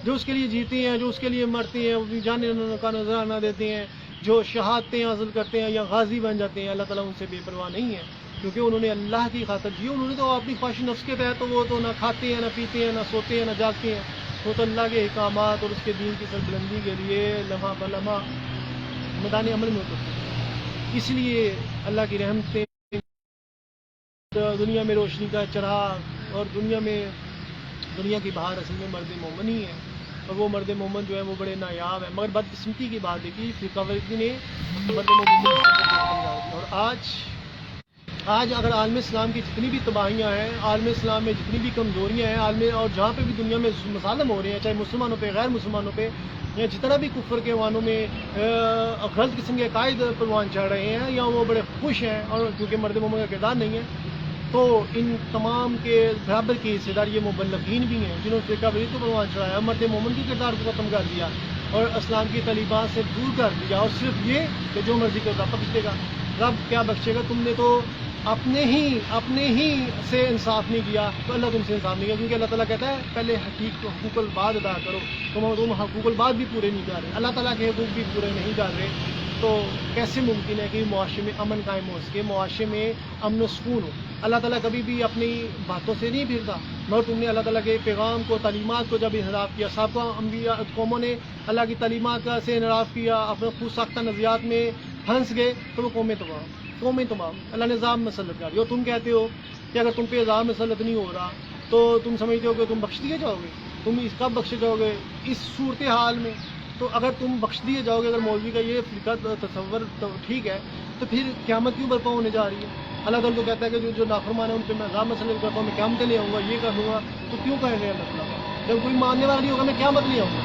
جو اس کے لیے جیتے ہیں، جو اس کے لیے مرتے ہیں، اپنی جانیں کا نذرانہ دیتے ہیں، جو شہادتیں حاصل کرتے ہیں یا غازی بن جاتے ہیں. اللہ تعالیٰ ان سے بے پرواہ نہیں ہے، کیونکہ انہوں نے اللہ کی خاطر جی، انہوں نے تو اپنی خواہش نفس کے تحت تو وہ تو نہ کھاتے ہیں، نہ پیتے ہیں، نہ سوتے ہیں، نہ جاگتے ہیں. وہ تو اللہ کے احکامات اور اس کے دین کی سربلندی کے لیے لمحہ بلمحہ میدان عمل میں اترتے ہیں. اس لیے اللہ کی رحمتیں دنیا میں روشنی کا چراغ اور دنیا کی بہار اصل میں مرد مومن ہی ہے. اور وہ مرد مومن جو ہے وہ بڑے نایاب ہیں. مگر بدقسمتی کی بات دیکھی فرقہ واریتی نے مرد مومن کو. اور آج اگر عالم اسلام کی جتنی بھی تباہیاں ہیں، عالم اسلام میں جتنی بھی کمزوریاں ہیں، اور جہاں پہ بھی دنیا میں مظالم ہو رہے ہیں، چاہے مسلمانوں پہ غیر مسلمانوں پہ، یا جتنا بھی کفر کے وانوں میں غلط قسم کے عقائد پروان چڑھ رہے ہیں، یا وہ بڑے خوش ہیں اور کیونکہ مرد مومن کا کردار نہیں ہے، تو ان تمام کے برابر کے حصے دار یہ مبلغین بھی ہیں جنہوں نے فرقہ واریت کو پروان چڑھایا، مرد مومن کے کردار کو ختم کر دیا اور اسلام کی تعلیمات سے دور کر دیا، اور صرف یہ کہ جو مرضی کو رب بخشے گا. رب کیا بخشے گا؟ تم نے تو اپنے ہی سے انصاف نہیں کیا تو اللہ تم سے انصاف نہیں کیا، کیونکہ اللہ تعالیٰ کہتا ہے پہلے حقوق الباد ادا کرو. تم حقوق الباد بھی پورے نہیں کر رہے، اللہ تعالیٰ کے حقوق بھی پورے نہیں کر رہے، تو کیسے ممکن ہے کہ معاشرے میں امن قائم ہو سکے، معاشرے میں امن و سکون ہو؟ اللہ تعالیٰ کبھی بھی اپنی باتوں سے نہیں پھرتا، مگر تم نے اللہ تعالیٰ کے پیغام کو، تعلیمات کو جب انحراف کیا، سابقہ انبیاء قوموں نے اللہ کی تعلیمات سے انحراف کیا، اپنے خود ساختہ نظریات میں پھنس گئے، تو وہ قومیں تمام اللہ نے عذاب مسلط کر دیا. اور تم کہتے ہو کہ اگر تم پہ عذاب مسلط نہیں ہو رہا تو تم سمجھتے ہو کہ تم بخش دیے جاؤ گے. تم اس کب بخشے جاؤ گے؟ اس صورتحال میں. تو اگر تم بخش دیے جاؤ گے، اگر مولوی کا یہ فرقہ تصور تو ٹھیک ہے، تو پھر قیامت کیوں برپا ہونے جا رہی ہے؟ اللہ تعالیٰ تو کہتا ہے کہ جو نافرمان ہے ان پہ میں عذاب مسلط کرتا ہوں، میں قیامت لے آؤں گا، یہ کر دوں گا. تو کیوں کہہ رہے ہیں مسئلہ؟ جب کوئی ماننے والا نہیں ہوگا میں قیامت لے آؤں گا.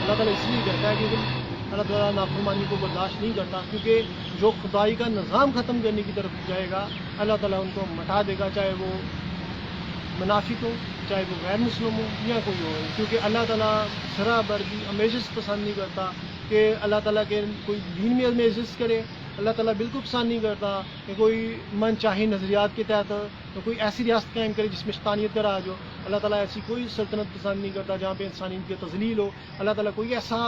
اللہ تعالیٰ اس لیے کہتا ہے کہ اللہ تعالیٰ نافرمانی کو برداشت نہیں کرتا، کیونکہ جو خدائی کا نظام ختم کرنے کی طرف جائے گا اللہ تعالیٰ ان کو مٹا دے گا، چاہے وہ منافق ہو، چاہے وہ غیر مسلم ہو یا کوئی ہو. کیونکہ اللہ تعالیٰ سرابر بھی امیزش پسند نہیں کرتا کہ اللہ تعالیٰ کے کوئی دین میں امیزش کرے. اللہ تعالیٰ بالکل پسند نہیں کرتا کہ کوئی من چاہی نظریات کے تحت تو کوئی ایسی ریاست قائم کرے جس میں شیطانیت کا راج ہو. اللہ تعالیٰ ایسی کوئی سلطنت پسند نہیں کرتا جہاں پہ انسانیت کی تذلیل ہو. اللہ تعالیٰ کوئی ایسا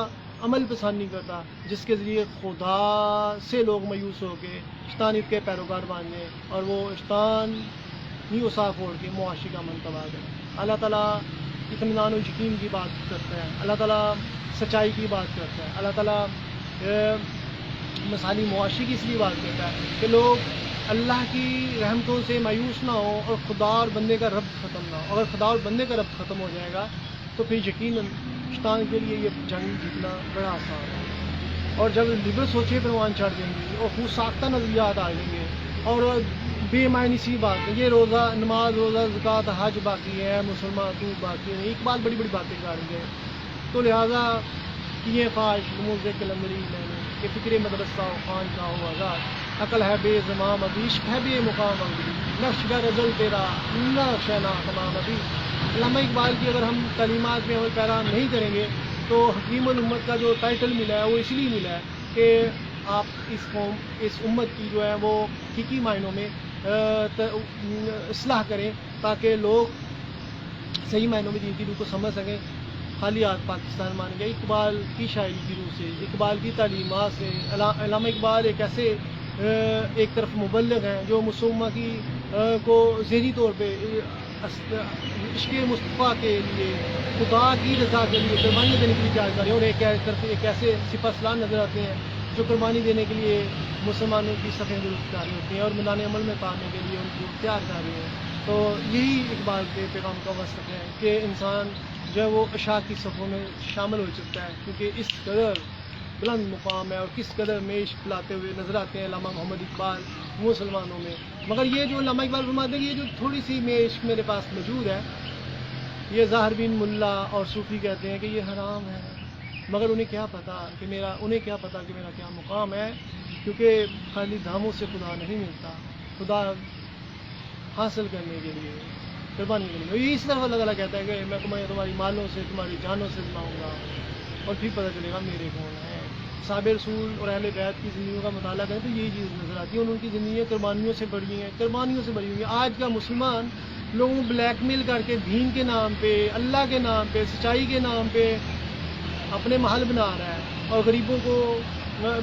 عمل پسند نہیں کرتا جس کے ذریعے خدا سے لوگ مایوس ہو کے شیطانیت کے پیروکار بن جائیں اور وہ شیطانی اصاف پھوڑ کے معاشی کا من تباہ کریں. اللہ تعالیٰ اطمینان و یقین کی بات کرتا ہے، اللہ تعالیٰ سچائی کی بات کرتا ہے، اللہ تعالیٰ مثالی معاشی کی اس لیے بات کرتا ہے کہ لوگ اللہ کی رحمتوں سے مایوس نہ ہو اور خدا اور بندے کا ربط ختم نہ ہو. اگر خدا اور بندے کا ربط ختم ہو جائے گا تو پھر یقیناً شیطان کے لیے یہ جنگ جیتنا بڑا آسان ہے. اور جب لبرل سوچیں پروان چڑھ دیں گی اور خود ساختہ نظریات آ جائیں گے اور بے معنی سی بات ہے، یہ روزہ نماز، روزہ زکوٰۃ حج باقی ہے، مسلمان تو باقی ہے، اقبال بڑی بڑی باتیں کر رہی ہے. تو لہٰذا یہ خواہش موزے قلندری میں نے کہ فکر مدرسہ و خان کا ہو آزاد، عقل ہے بے زمام ابھی، عشق ہے بے مقام ابھی، نقش کا رزل تیرا نقش ہے نا تمام ابھی. علامہ اقبال کی اگر ہم تعلیمات میں عمل پیرا نہیں کریں گے تو حکیم الامت کا جو ٹائٹل ملا ہے وہ اس لیے ملا ہے کہ آپ اس امت کی جو ہے وہ حقیقی معنوں میں اصلاح کریں تاکہ لوگ صحیح معنوں میں دین کی روح کو سمجھ سکیں. خالیات پاکستان مان گیا. اقبال کی شاعری کی روح سے, اقبال کی تعلیمات سے. علامہ اقبال ایک ایسے ایک طرف مبلغ ہیں جو مسلمہ کی کو ذہنی طور پہ عشق مصطفیٰ کے لیے, خدا کی رضا کے لیے قربانی دینے کے لیے تیار کر رہے ہیں, اور ایک طرف ایک ایسے سپہ سالار نظر آتے ہیں جو قربانی دینے کے لیے مسلمانوں کی صفیں درست کر رہے ہوتے ہیں اور میدان عمل میں اتارنے کے لیے ان کو تیار کر رہے ہیں. تو یہی اقبال کے پیغام کا وسط ہے کہ انسان جو ہے وہ عشاق کی صفوں میں شامل ہو چکا ہے, کیونکہ اس قدر بلند مقام ہے اور کس قدر میش پلاتے ہوئے نظر آتے ہیں علامہ محمد اقبال مسلمانوں میں. مگر یہ جو علامہ اقبال فرماتے ہیں یہ جو تھوڑی سی میش میرے پاس موجود ہے, یہ ظاہر بین ملا اور صوفی کہتے ہیں کہ یہ حرام ہے, مگر انہیں کیا پتا کہ میرا کیا مقام ہے, کیونکہ خالی دھاموں سے خدا نہیں ملتا. خدا حاصل کرنے کے لیے قربانی کے لیے, یہ اس طرح اللہ تعالیٰ کہتا ہے کہ میں تمہاری مالوں سے تمہاری جانوں سے دلاؤں گا اور پھر پتہ چلے گا میرے کون ہیں. صحابہ رسول اور اہل بیت کی زندگیوں کا مطالعہ کریں تو یہی چیز نظر آتی ہے, اور ان کی زندگیاں قربانیوں سے بڑھی ہوئی ہیں. آج کا مسلمان لوگوں کو بلیک میل کر کے دین کے نام پہ, اللہ کے نام پہ, سچائی کے نام پہ اپنے محل بنا رہا ہے اور غریبوں کو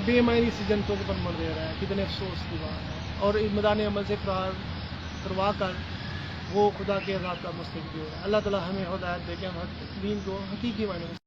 بے معنی سی جنتوں کو پرمڑ دے رہا ہے. کتنے افسوس کی بات ہے. اور میدان عمل سے فرار کروا کر وہ خدا کے عذاب کا مستحق بھی ہو رہا ہے. اللہ تعالیٰ ہمیں ہدایت دے کے ہم دین کو حقیقی معنی میں